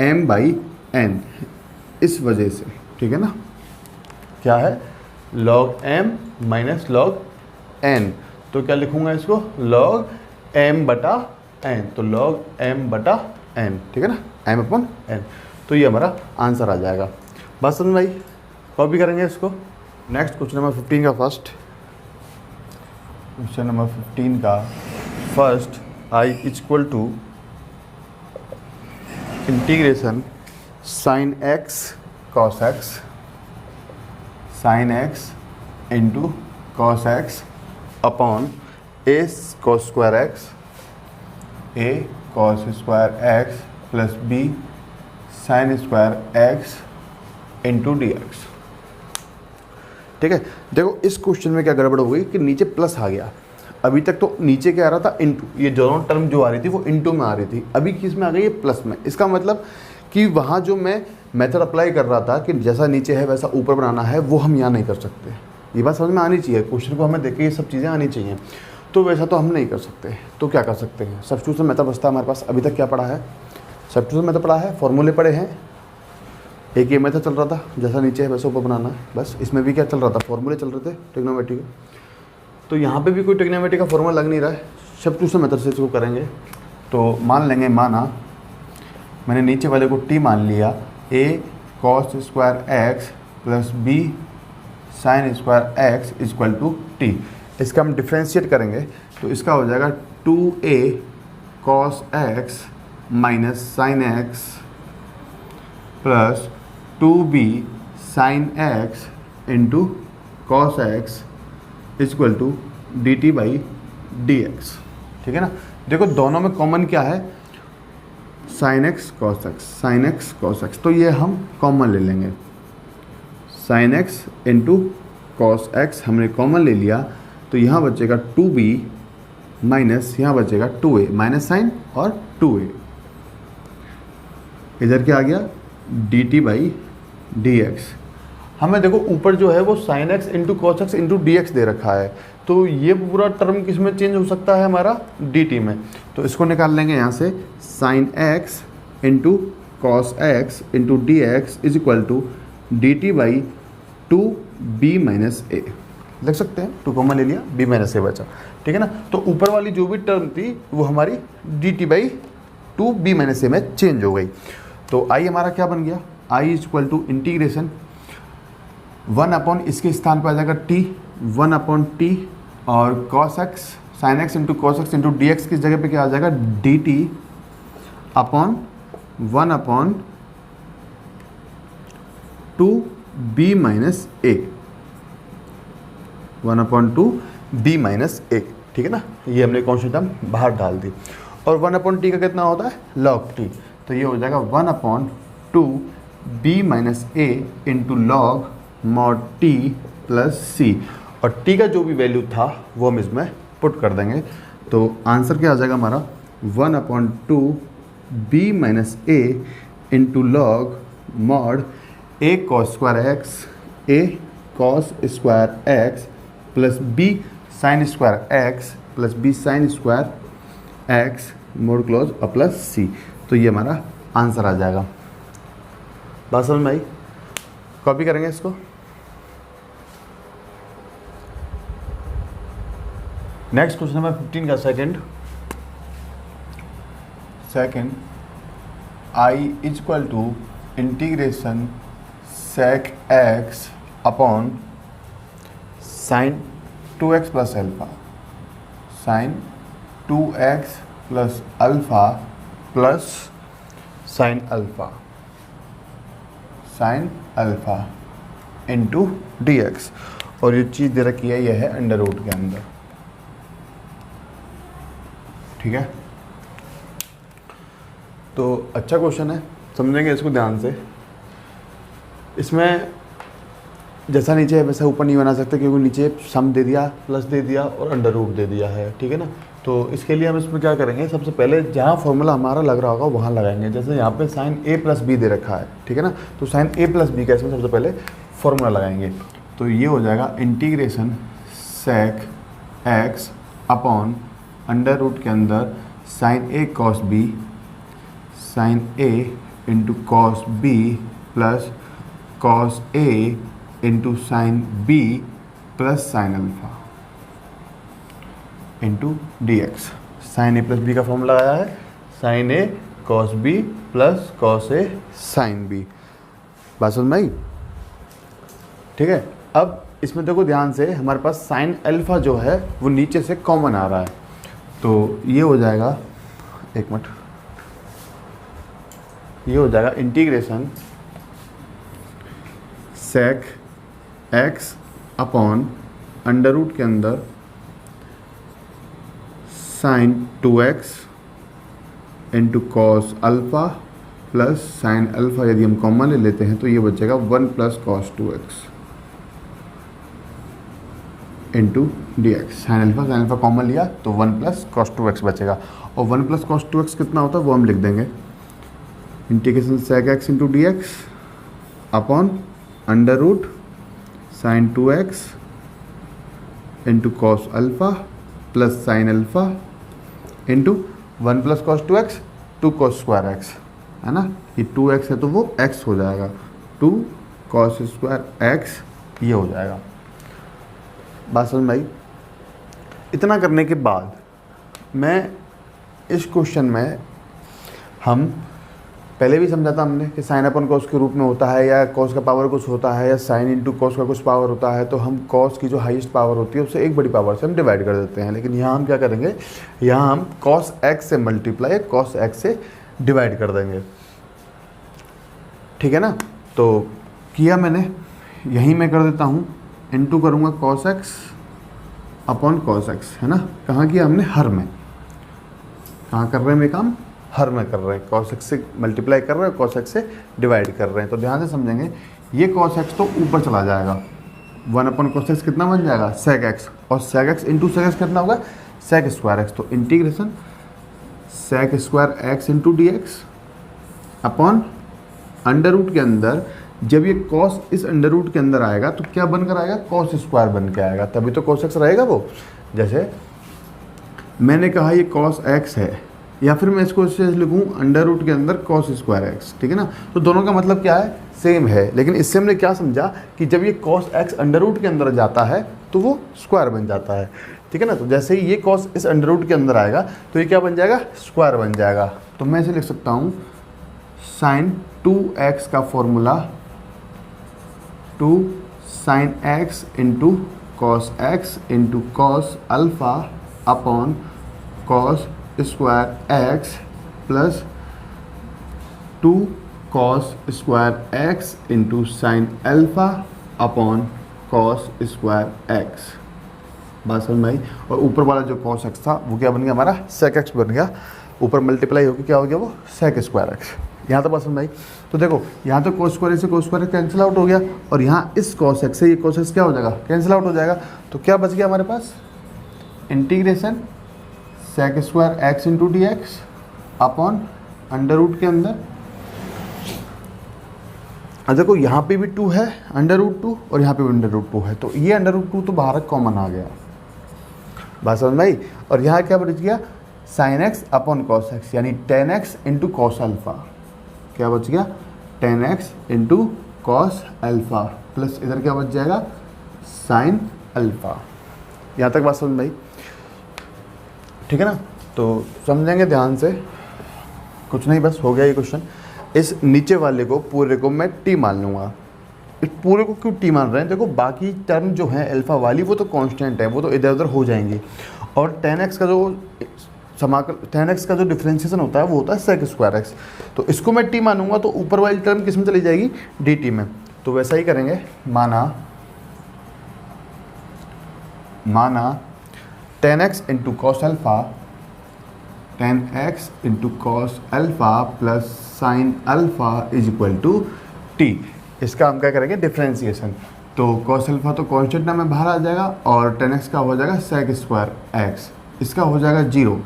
m बाई n, इस वजह से, ठीक है ना। क्या है? log m minus log n, तो क्या लिखूंगा इसको? log m बटा n, तो log m बटा n, ठीक है ना, m अपॉन n। तो ये हमारा आंसर आ जाएगा। बात समझ में आई? कॉपी करेंगे इसको। नेक्स्ट क्वेश्चन नंबर 15 का फर्स्ट, क्वेश्चन नंबर 15 का first, I equal to integration sine x cos x, sine x into cos x upon A cos square x, A cos square x plus B sine square x into D x. ठीक है, देखो इस क्वेश्चन में क्या गड़बड़ हो गई कि नीचे प्लस आ गया। अभी तक तो नीचे क्या आ रहा था? इंटू। ये दोनों टर्म जो आ रही थी वो इंटू में आ रही थी, अभी किस में आ गई? ये प्लस में। इसका मतलब कि वहाँ जो मैं मेथड अप्लाई कर रहा था कि जैसा नीचे है वैसा ऊपर बनाना है, वो हम यहाँ नहीं कर सकते। ये बात समझ में आनी चाहिए, क्वेश्चन को हमें देख के ये सब चीज़ें आनी चाहिए। तो वैसा तो हम नहीं कर सकते, तो क्या कर सकते हैं? सब्स्टिट्यूशन मेथड बचता है हमारे पास। अभी तक क्या पढ़ा है? सब्स्टिट्यूशन मेथड पढ़ा है, फॉर्मूले पढ़े हैं। एक ये मेथड चल रहा था, जैसा नीचे है वैसा ऊपर बनाना है, बस। इसमें भी क्या चल रहा था? फॉर्मूले चल रहे थे ट्रिग्नोमेट्री के। तो यहाँ पे भी कोई ट्रिग्नोमेट्री का फॉर्मूला लग नहीं रहा है, सब्स्टिट्यूशन मेथड से इसको करेंगे। तो मान लेंगे, माना मैंने नीचे वाले को टी मान लिया, a cos square x plus B sine square x equal to T. इसका हम डिफ्रेंशिएट करेंगे तो इसका हो जाएगा 2a cos x minus sine x plus 2b sine x into cos x equal to D T by D x. ठीक है ना। देखो दोनों में कॉमन क्या है? Sine x cos x, sine x cos x, तो ये हम कॉमन ले लेंगे। Sine x into cos x हमने कॉमन ले लिया, तो यहाँ बचेगा 2b माइनस यहाँ बचेगा 2a, माइनस साइन और 2a। इधर क्या आ गया? dt by D x. हमें देखो ऊपर जो है वो sine x into cos x into D x दे रखा है, तो ये पूरा टर्म किस में चेंज हो सकता है? हमारा dt में। तो इसको निकाल लेंगे यहाँ से, sine x into cos x into D x is equal to D T by 2b minus a. लिख सकते हैं, 2 कॉमन ले लिया, b माइनस ए बचा। ठीक है ना। तो ऊपर वाली जो भी टर्म थी वो हमारी d T by 2b minus a में चेंज हो गई। तो आई हमारा क्या बन गया? I is equal to integration 1 upon इसके स्थान पर आ जाएगा t, 1 अपॉन टी, और cos x sine x into cos x into D x की जगह पे क्या आ जाएगा? D t upon 1 upon 2b minus a, 1 upon 2b minus a. ठीक है ना। ये हमने कौन सी टर्म बाहर डाल दी। और 1 अपॉन टी का कितना होता है? Log t. तो ये हो जाएगा 1 अपॉन 2b माइनस ए into log mod t plus c, और टी का जो भी वैल्यू था वो हम इसमें पुट कर देंगे। तो आंसर क्या आ जाएगा हमारा? 1 upon 2b minus A into log mod a cos square x, A cos square x plus B sine square x plus B sine square x mod close और प्लस सी। तो ये हमारा आंसर आ जाएगा। बात समझ में आई? कॉपी करेंगे इसको। नेक्स्ट क्वेश्चन नंबर 15 का second, I is equal to integration sec x upon sine 2x plus alpha, sine 2x plus alpha plus sine alpha, sine alpha into D x. और ये चीज़ दे रखी है, यह है अंडर रूट के अंदर। ठीक है। तो अच्छा क्वेश्चन है, समझेंगे इसको ध्यान से। इसमें जैसा नीचे है वैसा ऊपर नहीं बना सकते, क्योंकि नीचे सम दे दिया, प्लस दे दिया और अंडर रूट दे दिया है। ठीक है ना। तो इसके लिए हम इसमें क्या करेंगे? सबसे पहले जहाँ फॉर्मूला हमारा लग रहा होगा वहाँ लगाएंगे। जैसे यहाँ पे साइन a प्लस बी दे रखा है, ठीक है ना। तो साइन a प्लस बी का इसमें सबसे पहले फॉर्मूला लगाएंगे। तो ये हो जाएगा integration sec x upon under root के अंदर sine a cos b, sine a into cos b plus cos a into sine b plus sine alpha into D x. Sine a plus B का फॉर्मूला आया है sine a cos b plus cos a sine b. बात समझ में आई? ठीक है। अब इसमें देखो ध्यान से, हमारे पास साइन अल्फा जो है वो नीचे से कॉमन आ रहा है, तो ये हो जाएगा, एक मिनट, ये हो जाएगा integration sec x upon under root के अंदर sine 2x into cos alpha plus sine alpha, यदि हम कॉमन ले लेते हैं तो ये बचेगा 1 plus cos 2x into D x. Sine alpha common लिया तो 1 प्लस कॉस 2x बचेगा, और 1 प्लस कॉस 2x कितना होता है वो हम लिख देंगे, integration sec X into D x upon under root sine 2x into cos alpha plus sine alpha into 1 plus cos 2x 2 cos square X, है ना, ये 2x है तो वो x हो जाएगा, 2 कॉस स्क्वायर एक्स ये हो जाएगा। बात समझ में आई? इतना करने के बाद मैं इस क्वेश्चन में, हम पहले भी समझा था हमने कि साइन अपन कॉस के रूप में होता है, या कॉस का पावर कुछ होता है, या साइन इंटू कॉस का कुछ पावर होता है, तो हम कॉस की जो हाईएस्ट पावर होती है उससे एक बड़ी पावर से हम डिवाइड कर देते हैं। लेकिन यहाँ हम क्या करेंगे, यहाँ हम कॉस एक्स से मल्टीप्लाई कॉस एक्स से डिवाइड कर देंगे, ठीक है ना। तो किया मैंने, यहीं मैं कर देता हूँ, इंटू करूँगा cos x upon cos x, है ना। कहाँ किया हमने, हर में। कहाँ कर रहे हैं मैं काम, हर में कर रहे हैं, कॉस एक्स से मल्टीप्लाई कर रहे हैं, कॉस एक्स से डिवाइड कर रहे हैं। तो ध्यान से समझेंगे, ये कॉस एक्स तो ऊपर चला जाएगा, 1 अपन कॉस एक्स कितना बन जाएगा, सेक एक्स, और sec X into sec X कितना होगा, सेक स्क्वायर एक्स। तो integration sec square x into D x upon under root के अंदर, जब ये कॉस इस अंडर रूट के अंदर आएगा तो क्या बनकर आएगा, कॉस स्क्वायर बन के आएगा, तभी तो कॉस एक्स रहेगा वो। जैसे मैंने कहा ये कॉस एक्स है, या फिर मैं इसको इससे लिखूँ अंडर रूट के अंदर कॉस स्क्वायर एक्स, ठीक है ना। तो दोनों का मतलब क्या है, सेम है, लेकिन इससे हमने क्या समझा कि जब ये कॉस एक्स अंडर रूट के अंदर जाता है तो वो स्क्वायर बन जाता है, ठीक है ना। तो जैसे ही ये कॉस इस अंडर रूट के अंदर आएगा तो ये क्या बन जाएगा, स्क्वायर बन जाएगा। तो मैं इसे लिख सकता हूँ साइन 2x का formula 2 sine x into cos x into cos alpha upon cos square x plus 2 cos square x into sine alpha upon cos square x. बात समझ में आई? और ऊपर वाला जो कॉस एक्स था वो क्या बन गया, हमारा सेक एक्स बन गया, ऊपर मल्टीप्लाई होकर क्या हो गया, वो सेक स्क्वायर एक्स। यहाँ तो बात समझ में आई? तो देखो यहाँ तो कोस स्क्वायर से कोस स्क्वायर कैंसिल आउट हो गया, और यहाँ इस कॉस एक्स से ये कॉस एक्स क्या हो जाएगा, कैंसिल आउट हो जाएगा। तो क्या बच गया हमारे पास, integration sec square x into D x upon under root के अंदर, देखो यहाँ पे भी 2 है अंडर रूट 2, और यहाँ पे भी अंडर रूट 2 है, तो ये अंडर रूट 2 तो बाहर कॉमन आ गया। बात समझ में आई? और यहाँ क्या बच गया, sine x upon cos x, यानी tan x into cos alpha. क्या बच गया, tan x into cos alpha, plus इधर क्या बच जाएगा, साइन अल्फ़ा। यहाँ तक बात समझ में आई? ठीक है ना। तो समझेंगे ध्यान से, कुछ नहीं, बस हो गया ये क्वेश्चन। इस नीचे वाले को पूरे को मैं टी मान लूँगा। इस पूरे को क्यों टी मान रहे हैं, देखो बाकी टर्म जो है अल्फ़ा वाली वो तो कांस्टेंट है, वो तो इधर उधर हो जाएंगी, और टेन एक्स का जो समाकल, टेन एक्स का जो डिफ्रेंशिएशन होता है वो होता है सेक स्क्वायर एक्स। तो इसको मैं टी मानूंगा तो ऊपर वाली टर्म किस में चली जाएगी, डी टी में। तो वैसा ही करेंगे, माना tan x into cos alpha, tan x into cos alpha plus sine alpha is equal to T. इसका हम क्या करेंगे, डिफ्रेंशिएशन। तो कॉस अल्फ़ा तो कॉन्स्टेंट टर्म में बाहर आ जाएगा, और टेन एक्स का हो जाएगा सेक स्क्वायर एक्स, इसका हो जाएगा 0,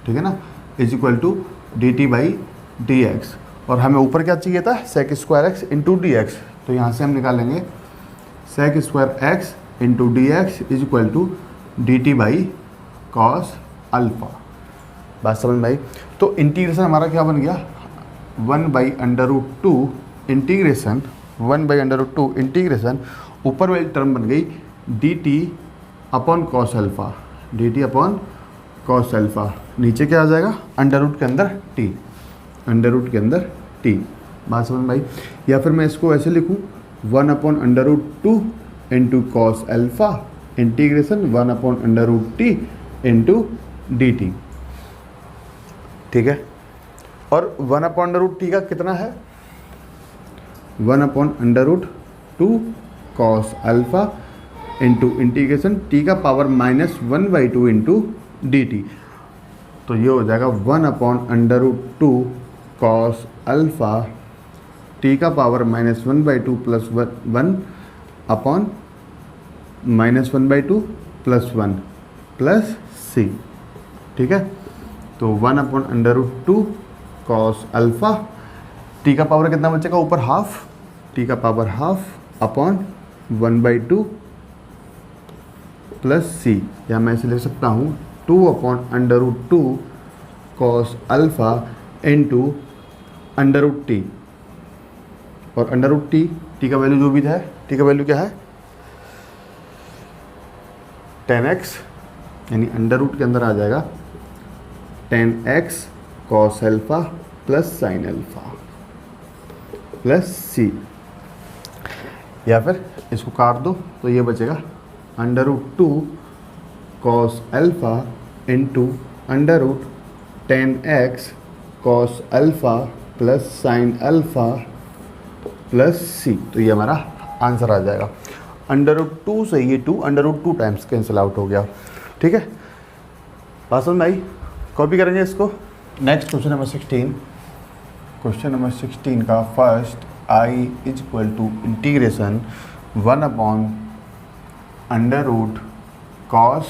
ठीक है ना, is equal to D T by D x. और हमें ऊपर क्या चाहिए था, sec square x into D x. तो यहाँ से हम निकालेंगे sec square x into D x is equal to D T by cos alpha. बात समझ में आई? तो इंटीग्रेशन हमारा क्या बन गया, 1/√2 इंटीग्रेशन 1/√2 इंटीग्रेशन ऊपर वाली टर्म बन गई D t upon cos alpha, D t upon cos alpha. नीचे क्या आ जाएगा, अंडर रूट के अंदर टी, अंडर रूट के अंदर टी। बात समझ में आई? या फिर मैं इसको ऐसे लिखूँ 1/√2 into cos alpha integration 1/√t into d t. ठीक है, और 1/√t का कितना है, 1/√2 cos alpha into integration t का पावर -1/2 इंटू डी टी। तो ये हो जाएगा 1/√2 कॉस अल्फ़ा टी का power -1/2 plus 1 upon -1/2 plus 1 plus सी। ठीक है, तो 1/√2 कॉस अल्फ़ा टी का पावर कितना बचेगा ऊपर हाफ, टी का power half upon 1/2 plus c, या मैं इसे लिख सकता हूँ 2/√2 कॉस अल्फ़ा इंटू √t। और √t, टी का वैल्यू जो भी है, टी का वैल्यू क्या है 10x, यानी अंडर रूट के अंदर आ जाएगा 10x cos alpha plus sine alpha plus c. या फिर इसको काट दो तो ये बचेगा √2 cos alpha into √10x cos alpha plus sine alpha plus c. तो ये हमारा आंसर आ जाएगा। √2 से ये 2 √2 टाइम्स कैंसिल आउट हो गया। ठीक है, बात समझ में आई? कॉपी करेंगे इसको। Next question number 16, question number 16 का first i is equal to integration 1/√cos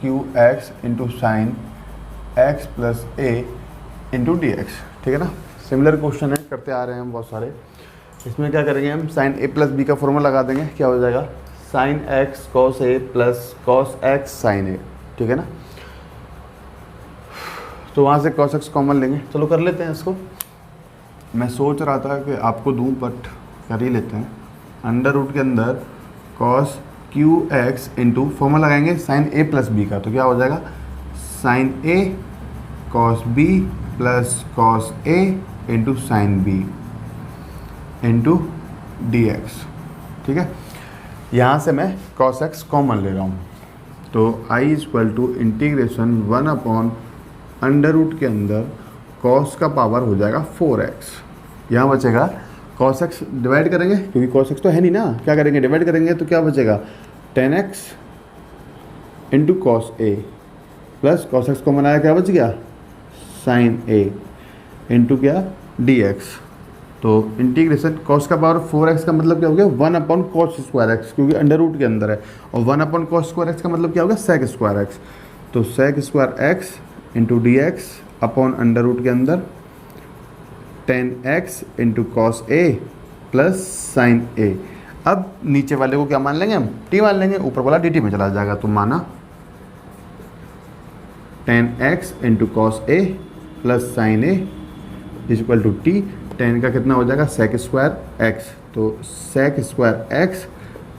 qx into sine x plus a into D x. ठीक है ना, सिमिलर क्वेश्चन है, करते आ रहे हैं हम बहुत सारे। इसमें क्या करेंगे हम, साइन a प्लस बी का फॉर्मूला लगा देंगे, क्या हो जाएगा sine x cos a plus cos x sine a। ठीक है ना, तो वहाँ से cos x कॉमन लेंगे। चलो कर लेते हैं इसको। मैं सोच रहा था कि आपको दूं बट कर ही लेते हैं। अंडर रूट के अंदर cos qx इंटू फॉर्मूला लगाएंगे साइन a प्लस बी का, तो क्या हो जाएगा sine a cos b plus cos a into sine b into D x. ठीक है, यहाँ से मैं cos x कॉमन ले रहा हूँ, तो i is equal to integration 1/√के अंदर cos का पावर हो जाएगा 4x। यहाँ बचेगा cos x डिवाइड करेंगे, क्योंकि cos x तो है नहीं ना, क्या करेंगे डिवाइड करेंगे, तो क्या बचेगा 10x into cos a plus cos x common आया, क्या बच गया साइन a इंटू क्या dx। तो इंटीग्रेशन cos का पावर 4x का मतलब क्या हो गया 1/cos²x, क्योंकि अंडर रूट के अंदर है, और 1/cos² का मतलब क्या हो गया sec²x। तो sec² into D x upon under root के अंदर 10x into cos a plus sine a। अब नीचे वाले को क्या मान लेंगे हम, t मान लेंगे, ऊपर वाला dt में चला जाएगा, तो माना 10x into cos a plus sine a is equal to t। 10 का कितना हो जाएगा sec²x, तो sec²x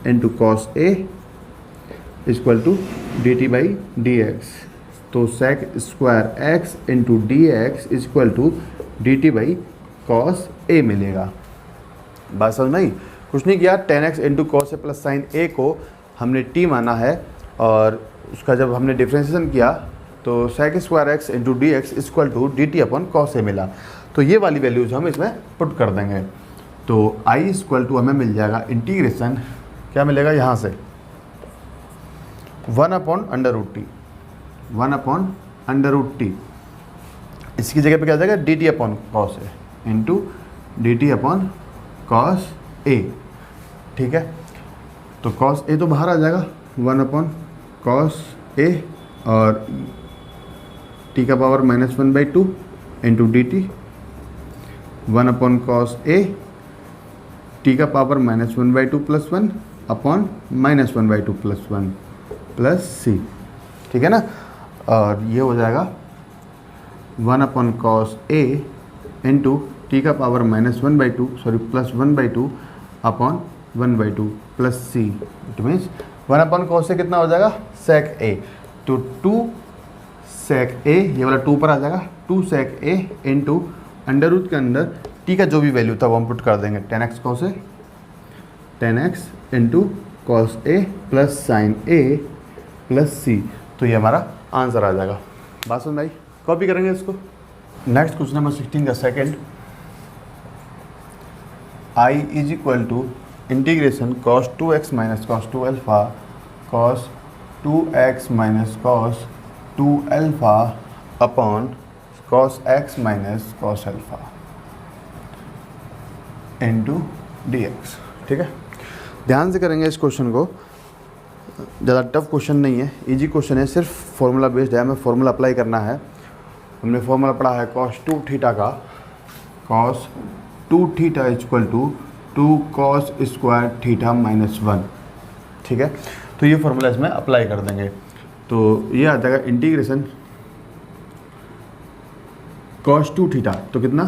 into cos a is equal to dt by D x. तो sec²x into D x is equal to dt by cos a मिलेगा। बात समझ में आई? कुछ नहीं किया, 10x into cos a plus sine a को हमने t माना है, और उसका जब हमने डिफ्रेंशिएशन किया तो sec²x into D x is equal to dt upon cos a मिला। तो ये वाली वैल्यूज हम इसमें पुट कर देंगे। तो i इज इक्वल टू हमें मिल जाएगा इंटीग्रेशन, क्या मिलेगा यहाँ से 1/√t, 1/√t। इसकी जगह पे क्या आ जाएगा dt upon cos a into dt upon cos a। ठीक है, तो कॉस a तो बाहर आ जाएगा 1/cos a, और t का power -1/2 into dt 1/cos a T का पावर -1/2 + 1 अपॉन -1/2 + 1 प्लस सी, ठीक है ना। और ये हो जाएगा 1/cos A इंटू टी का power +1/2 upon 1/2 plus C. It means 1/cos A कितना हो जाएगा, sec A। तो 2 sec A, ये वाला 2 पर आ जाएगा, 2 sec A into under root के अंदर टी का जो भी वैल्यू था वो हम पुट कर देंगे, 10x cos A, 10x into cos A plus sin A plus c. तो ये हमारा आंसर आ जाएगा। बात सुन भाई, कॉपी करेंगे इसको। नेक्स्ट क्वेश्चन नंबर 16 का second, I is equal to integration cos 2x minus cos 2 alpha cos 2x minus cos 2 alpha upon cos x minus cos alpha into dx, ठीक है। ध्यान से करेंगे इस क्वेश्चन को, ज़्यादा टफ क्वेश्चन नहीं है, इजी क्वेश्चन है, सिर्फ फॉर्मूला बेस्ड है, हमें फॉर्मूला अप्लाई करना है। हमने फॉर्मूला पढ़ा है cos 2 थीटा का, cos 2 theta equal to 2 cos square theta minus 1, ठीक है। तो ये फॉर्मूला इसमें अप्लाई कर देंगे, तो ये आ जाएगा इंटीग्रेशन cos 2 थीटा, तो कितना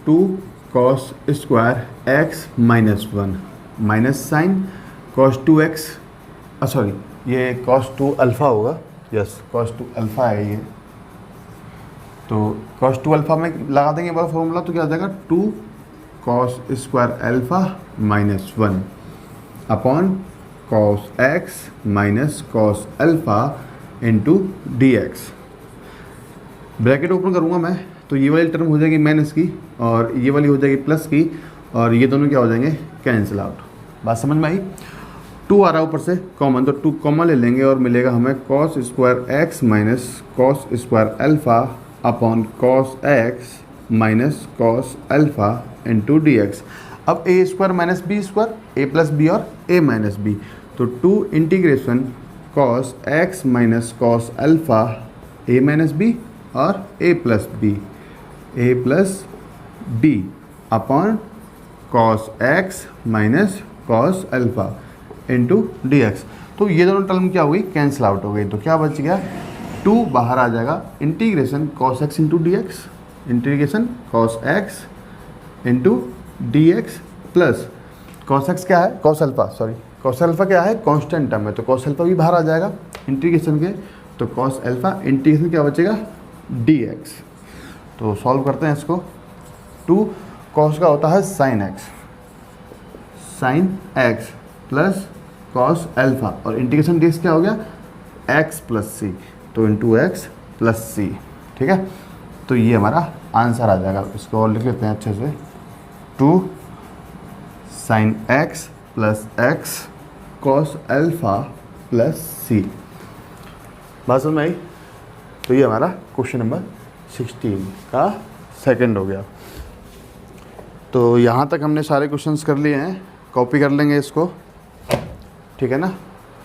2 cos square x minus 1 minus sine cos 2x, sorry ये cos 2 अल्फ़ा होगा, यस cos 2 अल्फ़ा है ये। तो cos 2 अल्फ़ा में लगा देंगे बार फॉर्मूला, तो क्या आ जाएगा 2 cos square alpha minus 1 upon cos x minus cos alpha into dx। Bracket open करूँगा मैं, तो ये वाली टर्म हो जाएगी माइनस की और ये वाली हो जाएगी प्लस की, और ये दोनों क्या हो जाएंगे, कैंसिल आउट। बात समझ में आई। 2 आ रहा है ऊपर से कॉमन, तो 2 कॉमन ले लेंगे और मिलेगा हमें cos square x minus cos square alpha upon cos x minus cos alpha into dx। अब a square minus B square, a plus B और a माइनस बी, तो 2 integration cos x minus cos alpha a minus B और a plus B upon cos x minus cos alpha into dx। तो ये दोनों टर्म क्या हो गई, कैंसिल आउट हो गई। तो क्या बच गया, 2 बाहर आ जाएगा, integration cos x into dx, integration cos x into dx plus cos x क्या है, cos alpha, sorry cos alpha क्या है, कांस्टेंट टर्म है, तो cos अल्फ़ा भी बाहर आ जाएगा इंटीग्रेशन के, तो cos अल्फ़ा इंटीग्रेशन क्या बचेगा, dx। तो सॉल्व करते हैं इसको। 2 cos का होता है sin x plus cos alpha और इंटीग्रेशन dx क्या हो गया, x प्लस सी, तो इंटू x प्लस सी, ठीक है। तो ये हमारा आंसर आ जाएगा। इसको और लिख लेते हैं अच्छे से, 2 sin x plus x cos alpha plus c. बात समझ में आई। तो ये हमारा क्वेश्चन नंबर 16 का सेकंड हो गया। तो यहाँ तक हमने सारे क्वेश्चंस कर लिए हैं, कॉपी कर लेंगे इसको, ठीक है ना।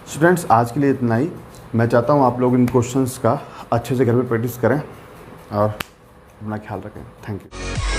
स्टूडेंट्स आज के लिए इतना ही। मैं चाहता हूँ आप लोग इन क्वेश्चंस का अच्छे से घर में प्रैक्टिस करें और अपना ख्याल रखें। Thank you.